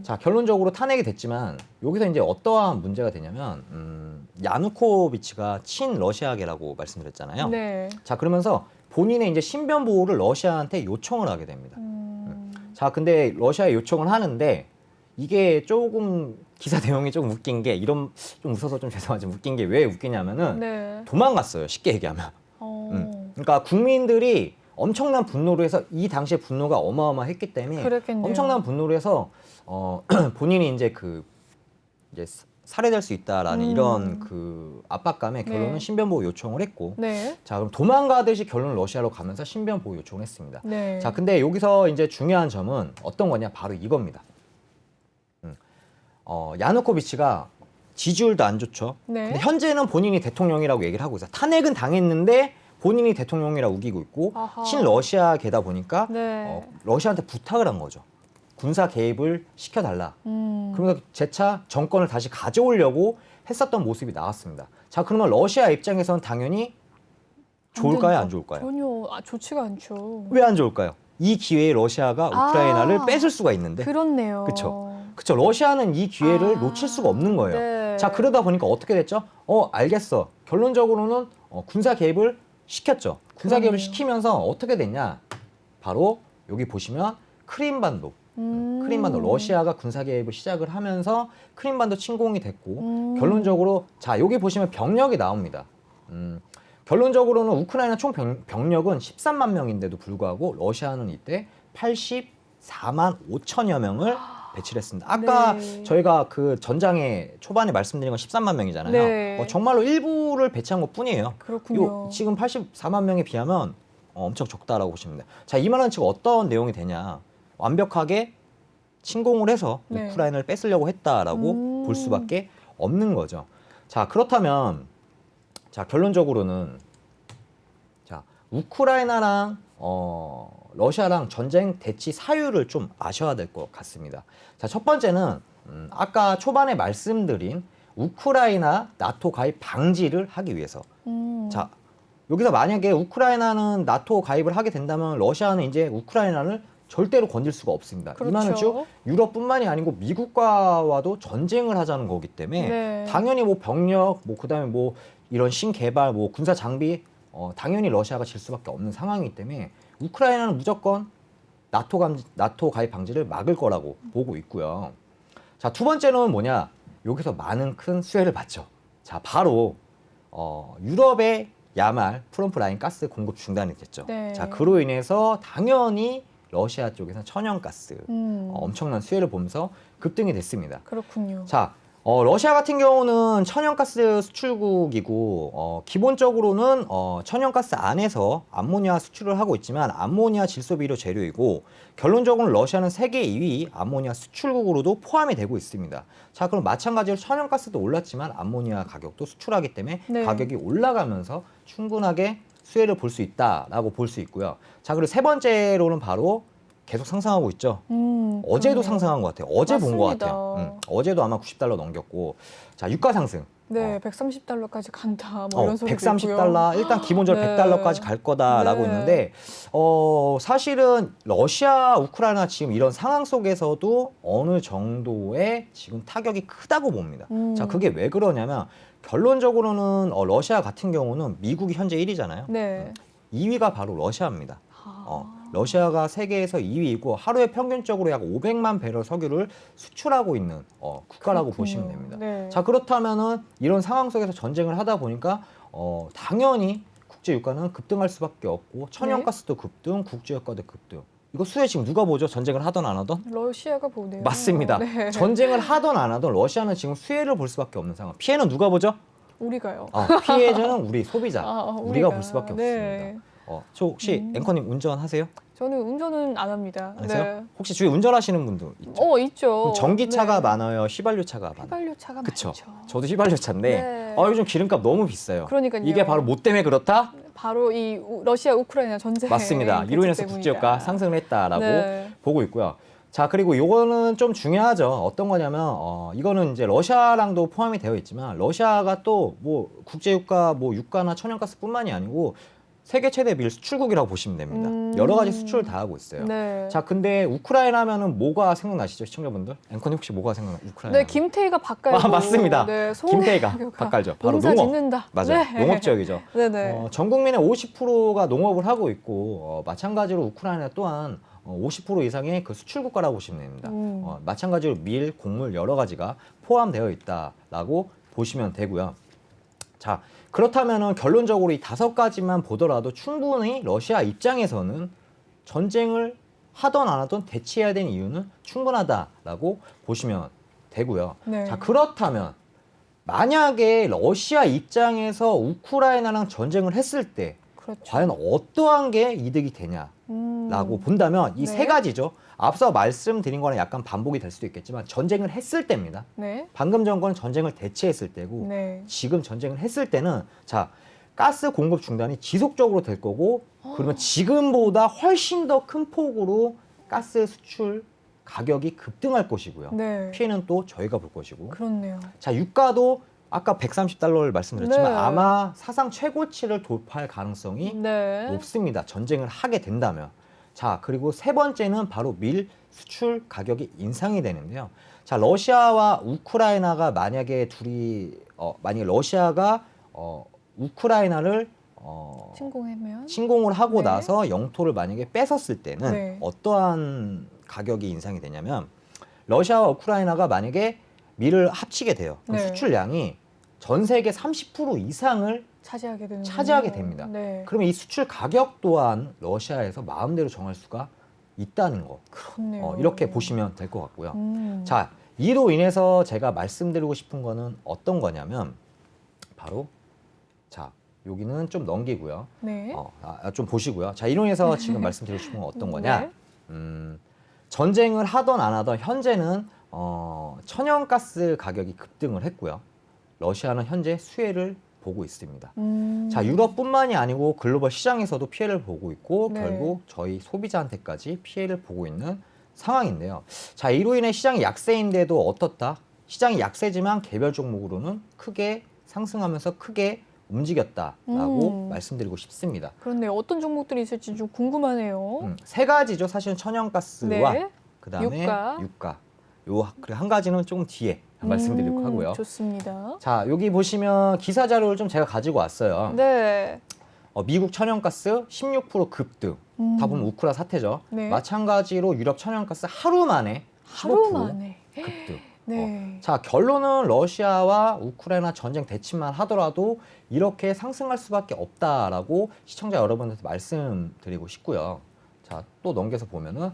자, 결론적으로 탄핵이 됐지만 여기서 이제 어떠한 문제가 되냐면 야누코비치가 친러시아계라고 말씀드렸잖아요. 네. 자, 그러면서 본인의 이제 신변 보호를 러시아한테 요청을 하게 됩니다. 자, 근데 러시아에 요청을 하는데 이게 조금 기사 내용이 조금 웃긴 게 좀 웃어서 좀 죄송하지만 웃긴 게 왜 웃기냐면은 네. 도망갔어요. 쉽게 얘기하면. 그러니까 국민들이 엄청난 분노로 해서 이 당시에 분노가 어마어마했기 때문에 그랬겠네요. 엄청난 분노로 해서 본인이 이제 이제 살해될 수 있다라는 이런 그 압박감에 결론은 네. 신변 보호 요청을 했고, 네. 자, 그럼 도망가듯이 결론은 러시아로 가면서 신변 보호 요청을 했습니다. 네. 자, 근데 여기서 이제 중요한 점은 어떤 거냐? 바로 이겁니다. 야누코비치가 지지율도 안 좋죠. 네. 근데 현재는 본인이 대통령이라고 얘기를 하고 있어요. 탄핵은 당했는데 본인이 대통령이라고 우기고 있고 아하. 친러시아계다 보니까 네. 러시아한테 부탁을 한 거죠. 군사 개입을 시켜달라. 그러면서 재차 정권을 다시 가져오려고 했었던 모습이 나왔습니다. 자, 그러면 러시아 입장에서는 당연히 좋을까요? 안 좋을까요? 전혀 좋지가 않죠. 왜 안 좋을까요? 이 기회에 러시아가 우크라이나를 아. 뺏을 수가 있는데. 그렇네요. 그쵸. 그쵸. 러시아는 이 기회를 놓칠 수가 없는 거예요. 네. 자, 그러다 보니까 어떻게 됐죠? 알겠어. 결론적으로는 군사 개입을 시켰죠. 군사 개입을 그러네요. 시키면서 어떻게 됐냐? 바로 여기 보시면 크림반도. 크림반도 러시아가 군사 개입을 시작을 하면서 크림반도 침공이 됐고 결론적으로 자, 여기 보시면 병력이 나옵니다. 결론적으로는 우크라이나 총 병력은 13만 명인데도 불구하고 러시아는 이때 84만 5천여 명을 배치를 했습니다. 아까 네. 저희가 그 전장에 초반에 말씀드린 건 13만 명이잖아요. 네. 정말로 일부를 배치한 것 뿐이에요. 그렇군요. 지금 84만 명에 비하면 엄청 적다라고 보시면 돼요. 자, 이 말은 지금 어떤 내용이 되냐. 완벽하게 침공을 해서 네. 우크라이나를 뺏으려고 했다라고 볼 수밖에 없는 거죠. 자, 그렇다면 자, 결론적으로는 자, 우크라이나랑 러시아랑 전쟁 대치 사유를 좀 아셔야 될 것 같습니다. 자, 첫 번째는 아까 초반에 말씀드린 우크라이나 나토 가입 방지를 하기 위해서. 자, 여기서 만약에 우크라이나는 나토 가입을 하게 된다면 러시아는 이제 우크라이나를 절대로 건들 수가 없습니다. 그렇죠. 이만은 즉 유럽뿐만이 아니고 미국과도 전쟁을 하자는 거기 때문에 네. 당연히 뭐 병력, 뭐 그다음에 뭐 이런 신개발, 뭐 군사 장비 당연히 러시아가 질 수밖에 없는 상황이기 때문에 우크라이나는 무조건 나토 가입 방지를 막을 거라고 보고 있고요. 자, 두 번째는 뭐냐? 여기서 많은 큰 수혜를 받죠. 자, 바로 유럽의 야말 프롬프 라인 가스 공급 중단이 됐죠. 네. 자, 그로 인해서 당연히 러시아 쪽에서 천연가스 엄청난 수혜를 보면서 급등이 됐습니다. 그렇군요. 자, 러시아 같은 경우는 천연가스 수출국이고 기본적으로는 천연가스 안에서 암모니아 수출을 하고 있지만 암모니아 질소 비료 재료이고 결론적으로는 러시아는 세계 2위 암모니아 수출국으로도 포함이 되고 있습니다. 자, 그럼 마찬가지로 천연가스도 올랐지만 암모니아 가격도 수출하기 때문에 네. 가격이 올라가면서 충분하게 수혜를 볼 수 있다라고 볼 수 있고요. 자, 그리고 세 번째로는 바로 계속 상승하고 있죠. 어제도 그러네요. 상승한 것 같아요. 어제 본 것 맞습니다. 같아요. 어제도 아마 90달러 넘겼고. 자, 유가 상승. 네, 130달러까지 간다. 뭐 이런 소리도 130달러, 일단 기본적으로 네. 100달러까지 갈 거다라고 네. 있는데, 사실은 러시아, 우크라이나 지금 이런 상황 속에서도 어느 정도의 지금 타격이 크다고 봅니다. 자, 그게 왜 그러냐면, 결론적으로는 러시아 같은 경우는 미국이 현재 1위잖아요. 네. 2위가 바로 러시아입니다. 러시아가 세계에서 2위이고 하루에 평균적으로 약 500만 배럴 석유를 수출하고 있는 국가라고 그렇군요. 보시면 됩니다. 네. 자, 그렇다면은 이런 상황 속에서 전쟁을 하다 보니까 당연히 국제 유가는 급등할 수밖에 없고 천연가스도 급등, 국제 유가도 급등. 이거 수혜 지금 누가 보죠? 전쟁을 하던 안 하던? 러시아가 보네요. 맞습니다. 네. 전쟁을 하던 안 하던 러시아는 지금 수혜를 볼 수밖에 없는 상황. 피해는 누가 보죠? 우리가요. 피해자는 우리 소비자. 우리가 우리가. 볼 수밖에 네. 없습니다. 저 혹시 앵커님 운전하세요? 저는 운전은 안 합니다. 아세요? 네. 혹시 주위에 운전하시는 분도 있죠? 있죠. 그럼 전기차가 네. 많아요? 휘발유차가 많아요? 휘발유차가 그쵸? 많죠. 저도 휘발유차인데 네. 요즘 기름값 너무 비싸요. 그러니까요. 이게 바로 뭐 때문에 그렇다? 바로 이 러시아 우크라이나 전쟁 맞습니다. 이로 인해서 때문이다. 국제유가 상승을 했다라고 네. 보고 있고요. 자, 그리고 요거는 좀 중요하죠. 어떤 거냐면 이거는 이제 러시아랑도 포함이 되어 있지만 러시아가 또 뭐 국제유가 뭐 유가나 천연가스뿐만이 아니고 세계 최대 밀 수출국이라고 보시면 됩니다. 여러 가지 수출을 다 하고 있어요. 네. 자, 근데 우크라이나 하면은 뭐가 생각나시죠, 시청자분들? 앵커님 혹시 뭐가 생각나? 우크라이나. 네, 김태희가 바깔고. 맞습니다. 네, 김태희가 바깔죠. 바로 농사 농업. 짓는다. 맞아요. 네. 농업 지역이죠. 네네. 전 국민의 50%가 농업을 하고 있고 마찬가지로 우크라이나 또한 50% 이상의 그 수출 국가라고 보시면 됩니다. 마찬가지로 밀, 곡물 여러 가지가 포함되어 있다라고 보시면 되고요. 자, 그렇다면은 결론적으로 이 5가지만 보더라도 충분히 러시아 입장에서는 전쟁을 하던 안 하던 대치해야 되는 이유는 충분하다라고 보시면 되고요. 네. 자, 그렇다면 만약에 러시아 입장에서 우크라이나랑 전쟁을 했을 때 그렇죠. 과연 어떠한 게 이득이 되냐라고 본다면 이 네. 3가지죠. 앞서 말씀드린 거는 약간 반복이 될 수도 있겠지만 전쟁을 했을 때입니다. 네. 방금 전 거는 전쟁을 대체했을 때고 네. 지금 전쟁을 했을 때는 자, 가스 공급 중단이 지속적으로 될 거고 그러면 지금보다 훨씬 더 큰 폭으로 가스 수출 가격이 급등할 것이고요. 네. 피해는 또 저희가 볼 것이고. 그렇네요. 자, 유가도 아까 130달러를 말씀드렸지만 네. 아마 사상 최고치를 돌파할 가능성이 네. 높습니다. 전쟁을 하게 된다면. 자, 그리고 세 번째는 바로 밀 수출 가격이 인상이 되는데요. 자, 러시아와 우크라이나가 만약에 만약에 러시아가 우크라이나를 침공을 하고 네. 나서 영토를 만약에 뺏었을 때는 네. 어떠한 가격이 인상이 되냐면 러시아와 우크라이나가 만약에 밀을 합치게 돼요. 그럼 네. 수출량이 전 세계 30% 이상을 차지하게 됩니다. 네. 그러면 이 수출 가격 또한 러시아에서 마음대로 정할 수가 있다는 거. 그렇네요. 이렇게 보시면 될 것 같고요. 자, 자, 이로 인해서 제가 말씀드리고 싶은 거는 어떤 거냐면 바로 자, 여기는 좀 넘기고요. 네. 좀 보시고요. 자, 이로 인해서 지금 말씀드리고 싶은 건 어떤 거냐? 네. 전쟁을 하던 안 하던 현재는 천연가스 가격이 급등을 했고요. 러시아는 현재 수혜를 보고 있습니다. 자, 유럽뿐만이 아니고 글로벌 시장에서도 피해를 보고 있고 네. 결국 저희 소비자한테까지 피해를 보고 있는 상황인데요. 자, 이로 인해 시장이 약세인데도 어떻다? 시장이 약세지만 개별 종목으로는 크게 상승하면서 크게 움직였다라고 말씀드리고 싶습니다. 그렇네요. 어떤 종목들이 있을지 좀 궁금하네요. 세 가지죠. 사실은 천연가스와 네. 그다음에 유가. 요 그리고 한 가지는 조금 뒤에 말씀드리려고 하고요. 좋습니다. 자, 여기 보시면 기사 자료를 좀 제가 가지고 왔어요. 네. 미국 천연가스 16% 급등. 다 보면 우크라 사태죠. 네. 마찬가지로 유럽 천연가스 하루 만에 15% 하루 만에. 급등. 네. 자, 결론은 러시아와 우크라이나 전쟁 대치만 하더라도 이렇게 상승할 수밖에 없다라고 시청자 여러분한테 말씀드리고 싶고요. 자, 또 넘겨서 보면은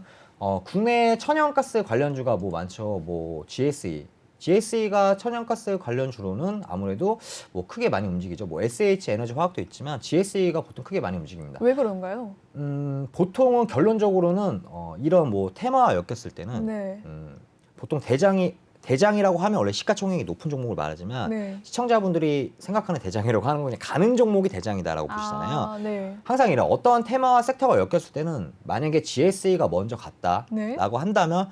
국내 천연가스 관련주가 뭐 많죠. 뭐 GSE가 천연가스 관련주로는 아무래도 뭐 크게 많이 움직이죠. 뭐 SH 에너지 화학도 있지만 GSE가 보통 크게 많이 움직입니다. 왜 그런가요? 보통은 결론적으로는 이런 뭐 테마와 엮였을 때는 네. 보통 대장이라고 하면 원래 시가총액이 높은 종목을 말하지만 네. 시청자분들이 생각하는 대장이라고 하는 건 그냥 가는 종목이 대장이다라고 보시잖아요. 아, 네. 항상 이런 어떤 테마와 섹터가 엮였을 때는 만약에 GSE가 먼저 갔다라고 네. 한다면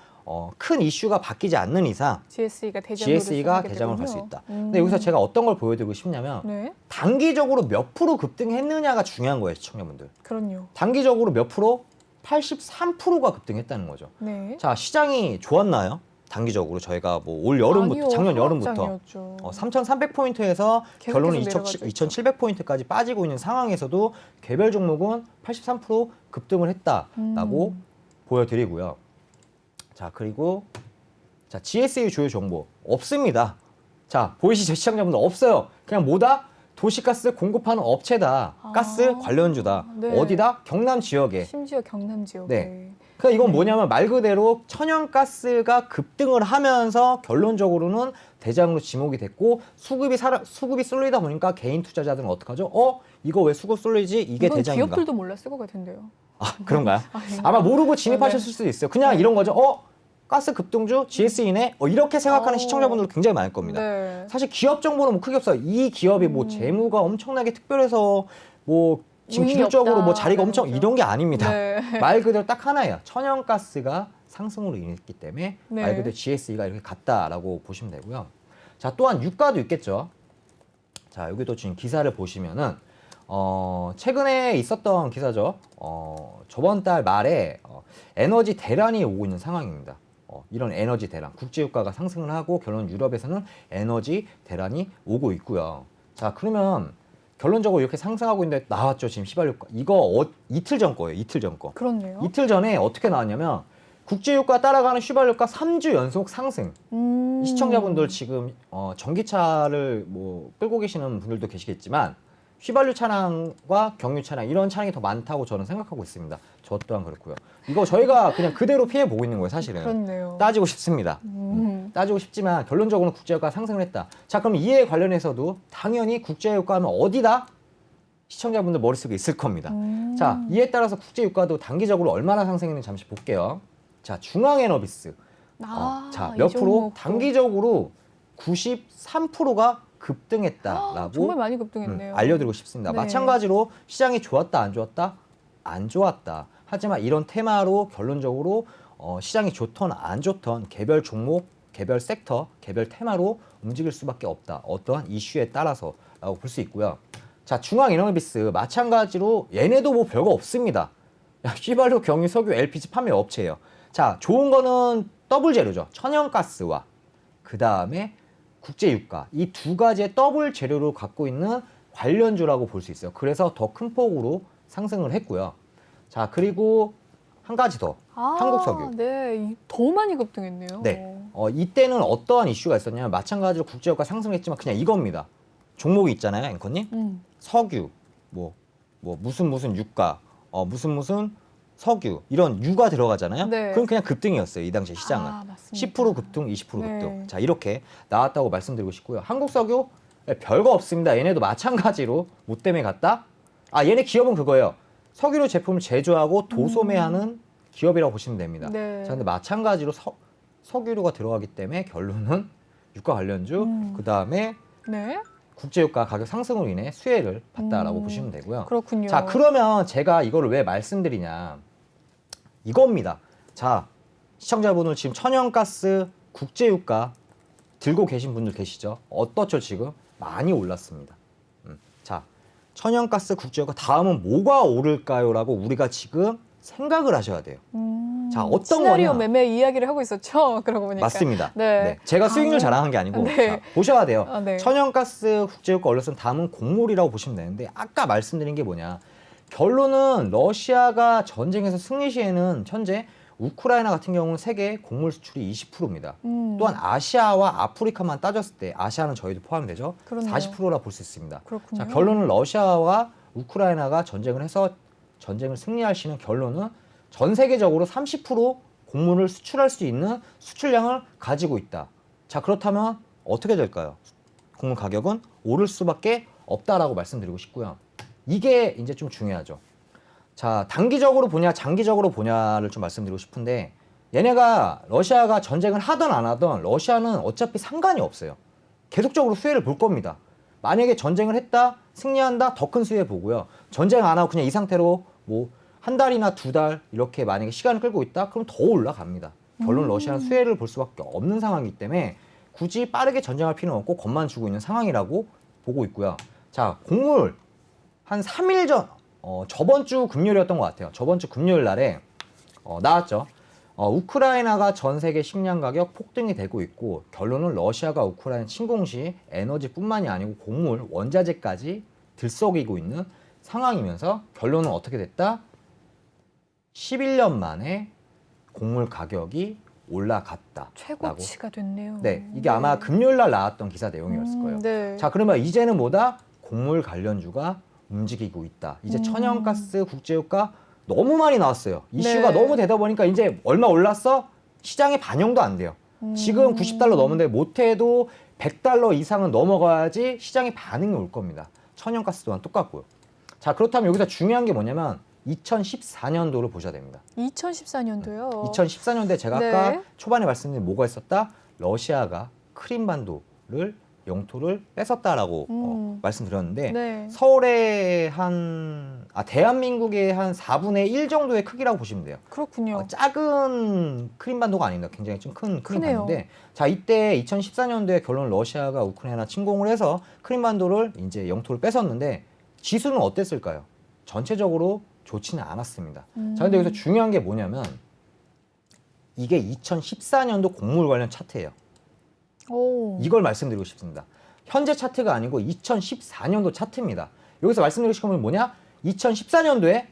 큰 이슈가 바뀌지 않는 이상 GSE가 대장으로 GSE가 대장을 갈 수 있다. 근데 여기서 제가 어떤 걸 보여드리고 싶냐면 네. 단기적으로 몇 프로 급등했느냐가 중요한 거예요, 시청자분들. 그럼요. 단기적으로 몇 프로? 83%가 급등했다는 거죠. 네. 자, 시장이 좋았나요? 단기적으로 저희가 뭐 올 여름부터 아니요, 작년 여름부터 하락장이었죠. 3,300포인트에서 계속해서 결론은 내려가고 있죠. 2,700포인트까지 빠지고 있는 상황에서도 개별 종목은 83% 급등을 했다라고 보여드리고요. 자, 그리고 자, GSE 주요 정보 없습니다. 자, 보이시죠, 시청자분들? 없어요. 그냥 뭐다? 도시가스 공급하는 업체다. 가스 관련주다. 네. 어디다? 경남 지역에. 심지어 경남 지역에. 네. 그러니까 이건 뭐냐면 말 그대로 천연가스가 급등을 하면서 결론적으로는 대장으로 지목이 됐고 수급이 쏠리다 보니까 개인 투자자들은 어떡하죠? 이거 왜 수급 쏠리지? 이게 이건 대장인가? 기업들도 몰랐을 것 같은데요. 아, 그런가요? 아닌가요? 아마 모르고 진입하셨을 네. 수도 있어요. 그냥 이런 거죠. 가스 급등주 GSE네? 이렇게 생각하는 어. 시청자분들 굉장히 많을 겁니다. 네. 사실 기업 정보는 뭐 크게 없어요. 이 기업이 뭐 재무가 엄청나게 특별해서 뭐 지금 운이 기술적으로 뭐 없다, 자리가 이런 엄청 거죠. 이런 게 아닙니다. 네. 말 그대로 딱 하나예요. 천연가스가 상승으로 인했기 때문에 네. 말 그대로 GSE가 이렇게 갔다라고 보시면 되고요. 자, 또한 유가도 있겠죠. 자, 여기도 지금 기사를 보시면은 최근에 있었던 기사죠. 저번 달 말에 에너지 대란이 오고 있는 상황입니다. 이런 에너지 대란, 국제유가가 상승을 하고 결론 유럽에서는 에너지 대란이 오고 있고요. 자, 그러면 결론적으로 이렇게 상승하고 있는데 나왔죠, 지금 휘발유가. 이거 이틀 전 거예요, 이틀 전 거. 그렇네요. 이틀 전에 어떻게 나왔냐면 국제유가 따라가는 휘발유가 3주 연속 상승. 이 시청자분들 지금 전기차를 뭐 끌고 계시는 분들도 계시겠지만 휘발유 차량과 경유 차량 이런 차량이 더 많다고 저는 생각하고 있습니다. 저 또한 그렇고요. 이거 저희가 그냥 그대로 피해 보고 있는 거예요, 사실은. 그렇네요. 따지고 싶습니다. 따지고 싶지만 결론적으로는 국제유가가 상승을 했다. 자, 그럼 이에 관련해서도 당연히 국제유가 하면 어디다? 시청자분들 머릿속에 있을 겁니다. 자, 이에 따라서 국제유가도 단기적으로 얼마나 상승했는지 잠시 볼게요. 자, 중앙에너비스. 자, 몇 이 프로? 종목도. 단기적으로 93%가 급등했다라고 정말 많이 급등했네요. 알려드리고 싶습니다. 네. 마찬가지로 시장이 좋았다, 안 좋았다? 안 좋았다. 하지만 이런 테마로 결론적으로 시장이 좋던 안 좋던 개별 종목, 개별 섹터, 개별 테마로 움직일 수밖에 없다. 어떠한 이슈에 따라서라고 볼 수 있고요. 자, 중앙에너비스 마찬가지로 얘네도 뭐 별거 없습니다. 휘발유, 경유, 석유, LPG 판매 업체예요. 자, 좋은 거는 더블 재료죠. 천연가스와 그 다음에 국제유가 이 두 가지의 더블 재료를 갖고 있는 관련주라고 볼 수 있어요. 그래서 더 큰 폭으로 상승을 했고요. 자, 그리고 한 가지 더. 한국석유. 네, 더 많이 급등했네요. 네. 이때는 어떠한 이슈가 있었냐면 마찬가지로 국제유가 상승했지만 그냥 이겁니다. 종목이 있잖아요, 앵커님. 석유, 무슨 유가, 무슨 석유 이런 유가 들어가잖아요. 네. 그럼 그냥 급등이었어요, 이 당시 시장은. 맞습니다. 10% 급등, 20% 네. 급등. 자, 이렇게 나왔다고 말씀드리고 싶고요. 한국석유 별거 없습니다. 얘네도 마찬가지로 뭐 때문에 갔다? 얘네 기업은 그거예요. 석유류 제품을 제조하고 도소매하는 기업이라고 보시면 됩니다. 네. 자, 근데 마찬가지로 석유류가 들어가기 때문에 결론은 유가 관련주, 그 다음에 네. 국제유가 가격 상승으로 인해 수혜를 봤다라고 보시면 되고요. 그렇군요. 자, 그러면 제가 이거를 왜 말씀드리냐? 이겁니다. 자, 시청자분들 지금 천연가스, 국제유가 들고 계신 분들 계시죠? 어떻죠 지금? 많이 올랐습니다. 자, 천연가스 국제유가 다음은 뭐가 오를까요?라고 우리가 지금 생각을 하셔야 돼요. 자, 어떤 시나리오 거냐? 매매 이야기를 하고 있었죠. 그러고 보니까. 맞습니다. 네. 네. 제가 수익률 자랑한 게 아니고 네. 자, 보셔야 돼요. 네. 천연가스 국제유가 올랐으면 다음은 곡물이라고 보시면 되는데 아까 말씀드린 게 뭐냐? 결론은 러시아가 전쟁에서 승리 시에는 현재 우크라이나 같은 경우는 세계 곡물 수출이 20%입니다. 또한 아시아와 아프리카만 따졌을 때 아시아는 저희도 포함되죠. 그렇네요. 40%라 볼 수 있습니다. 그렇군요. 자, 결론은 러시아와 우크라이나가 전쟁을 해서 전쟁을 승리할 시는 결론은 전 세계적으로 30% 곡물을 수출할 수 있는 수출량을 가지고 있다. 자, 그렇다면 어떻게 될까요? 곡물 가격은 오를 수밖에 없다라고 말씀드리고 싶고요. 이게 이제 좀 중요하죠. 자, 단기적으로 보냐, 장기적으로 보냐를 좀 말씀드리고 싶은데 얘네가 러시아가 전쟁을 하든 안 하든 러시아는 어차피 상관이 없어요. 계속적으로 수혜를 볼 겁니다. 만약에 전쟁을 했다, 승리한다, 더 큰 수혜 보고요. 전쟁 안 하고 그냥 이 상태로 뭐 한 달이나 두 달 이렇게 만약에 시간을 끌고 있다, 그럼 더 올라갑니다. 결론 러시아는 수혜를 볼 수밖에 없는 상황이기 때문에 굳이 빠르게 전쟁할 필요는 없고 겁만 주고 있는 상황이라고 보고 있고요. 자, 곡물 한 3일 전, 저번 주 금요일이었던 것 같아요. 저번 주 금요일 날에 나왔죠. 우크라이나가 전 세계 식량 가격 폭등이 되고 있고 결론은 러시아가 우크라이나 침공 시 에너지뿐만이 아니고 곡물, 원자재까지 들썩이고 있는 상황이면서 결론은 어떻게 됐다? 11년 만에 곡물 가격이 올라갔다. 최고치가 됐네요. 네, 이게 아마 금요일 날 나왔던 기사 내용이었을 거예요. 네. 자, 그러면 이제는 뭐다? 곡물 관련주가 움직이고 있다. 이제 천연가스 국제유가 너무 많이 나왔어요. 이슈가 네. 너무 되다 보니까 이제 얼마 올랐어? 시장에 반영도 안 돼요. 지금 90달러 넘는데 못해도 100달러 이상은 넘어가야지 시장에 반응이 올 겁니다. 천연가스 또한 똑같고요. 자, 그렇다면 여기서 중요한 게 뭐냐면 2014년도를 보셔야 됩니다. 2014년도요. 2014년도에 제가 네. 아까 초반에 말씀드린 뭐가 있었다? 러시아가 크림반도를 영토를 뺏었다라고 말씀드렸는데 네. 서울의 대한민국의 한 4분의 1 정도의 크기라고 보시면 돼요. 그렇군요. 작은 크림반도가 아닙니다. 굉장히 좀 큰 크네요. 크림반도인데 자, 이때 2014년도에 결론 러시아가 우크라이나 침공을 해서 크림반도를 이제 영토를 뺏었는데 지수는 어땠을까요? 전체적으로 좋지는 않았습니다. 자, 근데 여기서 중요한 게 뭐냐면 이게 2014년도 곡물 관련 차트예요. 오. 이걸 말씀드리고 싶습니다. 현재 차트가 아니고 2014년도 차트입니다. 여기서 말씀드리고 싶은 건 뭐냐? 2014년도에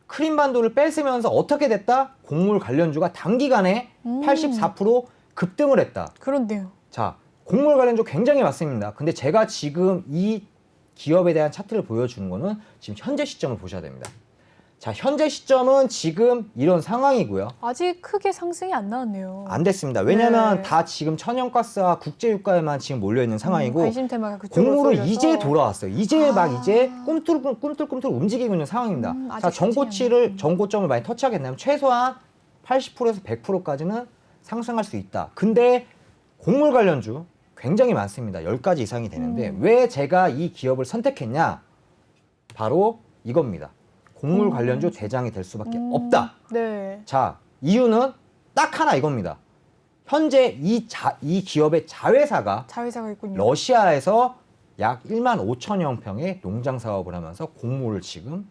크림반도를 뺏으면서 어떻게 됐다? 곡물 관련주가 단기간에 84% 급등을 했다. 그런데요. 자, 곡물 관련주 굉장히 많습니다. 근데 제가 지금 이 기업에 대한 차트를 보여주는 거는 지금 현재 시점을 보셔야 됩니다. 자, 현재 시점은 지금 이런 상황이고요. 아직 크게 상승이 안 나왔네요. 안 됐습니다. 왜냐면 네. 다 지금 천연가스와 국제유가에만 지금 몰려있는 상황이고 관심 테마가 그쪽으로 곡물은 쏠려서. 이제 돌아왔어요. 이제 막 이제 아. 꿈틀꿈틀 움직이고 있는 상황입니다. 아직 자, 상승이 전고점을 많이 터치하겠냐면 최소한 80%에서 100%까지는 상승할 수 있다. 근데 곡물 관련주 굉장히 많습니다. 10가지 이상이 되는데 왜 제가 이 기업을 선택했냐? 바로 이겁니다. 곡물 관련주 대장이 될 수밖에 없다. 네. 자, 이유는 딱 하나 이겁니다. 현재 이 기업의 자회사가 자회사가 있군요. 러시아에서 약 1만 5천여 평의 농장 사업을 하면서 곡물을 지금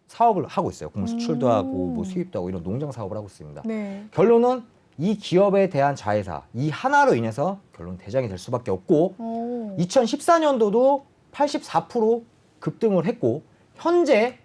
사업을 하고 있어요. 곡물 수출도 하고 뭐 수입도 하고 이런 농장 사업을 하고 있습니다. 네. 결론은 이 기업에 대한 자회사 이 하나로 인해서 결론 대장이 될 수밖에 없고 오. 2014년도도 84% 급등을 했고 현재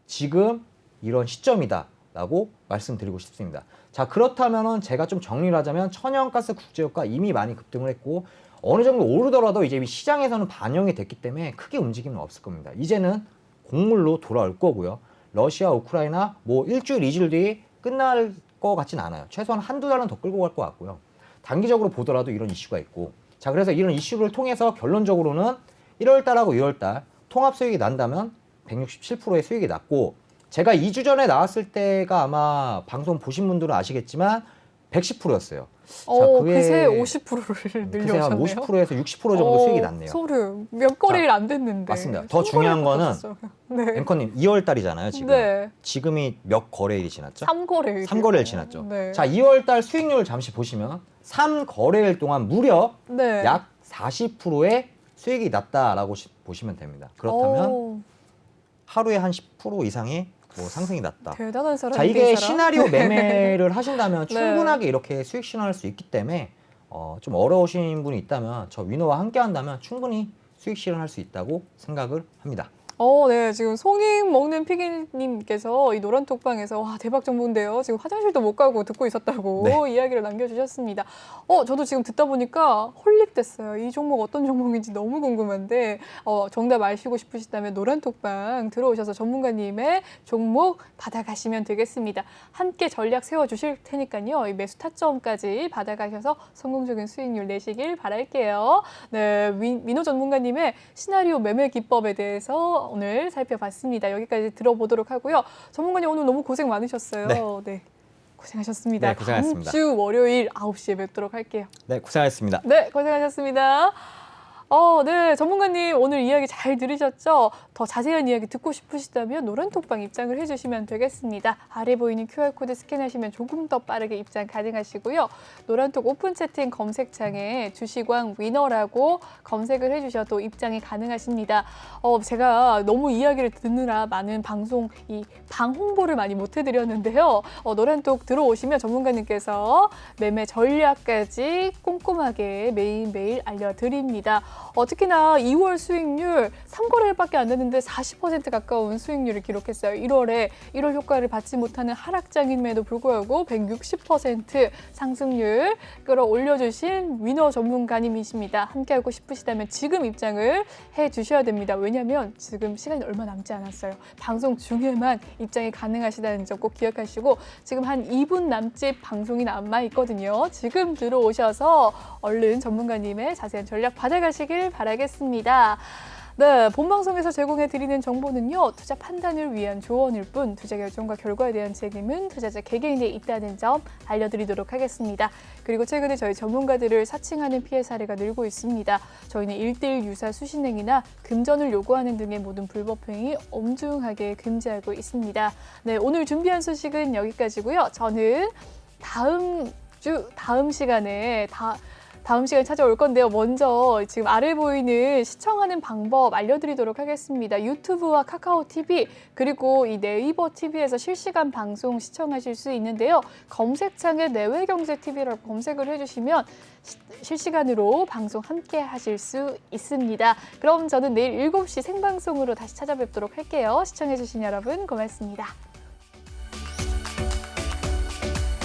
지금 이런 시점이다라고 말씀드리고 싶습니다. 자, 그렇다면은 제가 좀 정리를 하자면 천연가스 국제유가 이미 많이 급등을 했고 어느 정도 오르더라도 이제 시장에서는 반영이 됐기 때문에 크게 움직임은 없을 겁니다. 이제는 곡물로 돌아올 거고요. 러시아, 우크라이나 뭐 일주일, 이주일 뒤에 끝날 것 같진 않아요. 최소한 한두 달은 더 끌고 갈 것 같고요. 단기적으로 보더라도 이런 이슈가 있고 자, 그래서 이런 이슈를 통해서 결론적으로는 1월달하고 2월달 통합 수익이 난다면 167%의 수익이 났고 제가 2주 전에 나왔을 때가 아마 방송 보신 분들은 아시겠지만 110%였어요. 그새 50%를 그새 한 늘려오셨네요. 50%에서 60% 정도 수익이 났네요. 소름. 몇 거래일 안 됐는데. 맞습니다. 더 중요한 거는 네. 앵커님 2월달이잖아요. 지금. 네. 지금이 몇 거래일이 지났죠? 3거래일. 3거래일 지났죠. 네. 자, 2월달 수익률을 잠시 보시면 3거래일 동안 무려 네. 약 40%의 수익이 났다라고 보시면 됩니다. 그렇다면 오, 하루에 한 10% 이상의 뭐 상승이 났다. 대단한 사람. 자, 이게 시나리오 매매를 하신다면 네. 충분하게 이렇게 수익 실현할 수 있기 때문에 좀 어려우신 분이 있다면 저 위너와 함께 한다면 충분히 수익 실현할 수 있다고 생각을 합니다. 네. 지금 송익 먹는 피기님께서 이 노란 톡방에서 와, 대박 정보인데요. 지금 화장실도 못 가고 듣고 있었다고 네. 이야기를 남겨주셨습니다. 저도 지금 듣다 보니까 홀릭됐어요. 이 종목 어떤 종목인지 너무 궁금한데 정답 아시고 싶으시다면 노란 톡방 들어오셔서 전문가님의 종목 받아가시면 되겠습니다. 함께 전략 세워주실 테니까요. 이 매수 타점까지 받아가셔서 성공적인 수익률 내시길 바랄게요. 네, 민호 전문가님의 시나리오 매매 기법에 대해서 오늘 살펴봤습니다. 여기까지 들어보도록 하고요. 전문가님 오늘 너무 고생 많으셨어요. 네. 고생하셨습니다. 네, 고생하셨습니다. 다음 주 월요일 9시에 뵙도록 할게요. 네, 고생하셨습니다. 네, 고생하셨습니다. 네, 전문가님 오늘 이야기 잘 들으셨죠? 더 자세한 이야기 듣고 싶으시다면 노란톡방 입장을 해주시면 되겠습니다. 아래 보이는 QR코드 스캔하시면 조금 더 빠르게 입장 가능하시고요. 노란톡 오픈 채팅 검색창에 주식왕 위너라고 검색을 해주셔도 입장이 가능하십니다. 제가 너무 이야기를 듣느라 많은 방 홍보를 많이 못 해드렸는데요. 노란톡 들어오시면 전문가님께서 매매 전략까지 꼼꼼하게 매일매일 알려드립니다. 특히나 2월 수익률 3거래일밖에 안 됐는데 40% 가까운 수익률을 기록했어요. 1월 효과를 받지 못하는 하락장임에도 불구하고 160% 상승률 끌어올려주신 위너 전문가님이십니다. 함께하고 싶으시다면 지금 입장을 해주셔야 됩니다. 왜냐하면 지금 시간이 얼마 남지 않았어요. 방송 중에만 입장이 가능하시다는 점 꼭 기억하시고 지금 한 2분 남짓 방송이 남아있거든요. 지금 들어오셔서 얼른 전문가님의 자세한 전략 받아가시길 바라겠습니다. 네, 본방송에서 제공해드리는 정보는요. 투자 판단을 위한 조언일 뿐 투자 결정과 결과에 대한 책임은 투자자 개개인에 있다는 점 알려드리도록 하겠습니다. 그리고 최근에 저희 전문가들을 사칭하는 피해 사례가 늘고 있습니다. 저희는 1:1 유사 수신행위나 금전을 요구하는 등의 모든 불법 행위 엄중하게 금지하고 있습니다. 네, 오늘 준비한 소식은 여기까지고요. 저는 다음 시간에 찾아올 건데요. 먼저 지금 아래 보이는 시청하는 방법 알려드리도록 하겠습니다. 유튜브와 카카오 TV 그리고 이 네이버 TV에서 실시간 방송 시청하실 수 있는데요. 검색창에 내외경제TV라고 검색을 해주시면 실시간으로 방송 함께 하실 수 있습니다. 그럼 저는 내일 7시 생방송으로 다시 찾아뵙도록 할게요. 시청해주신 여러분 고맙습니다.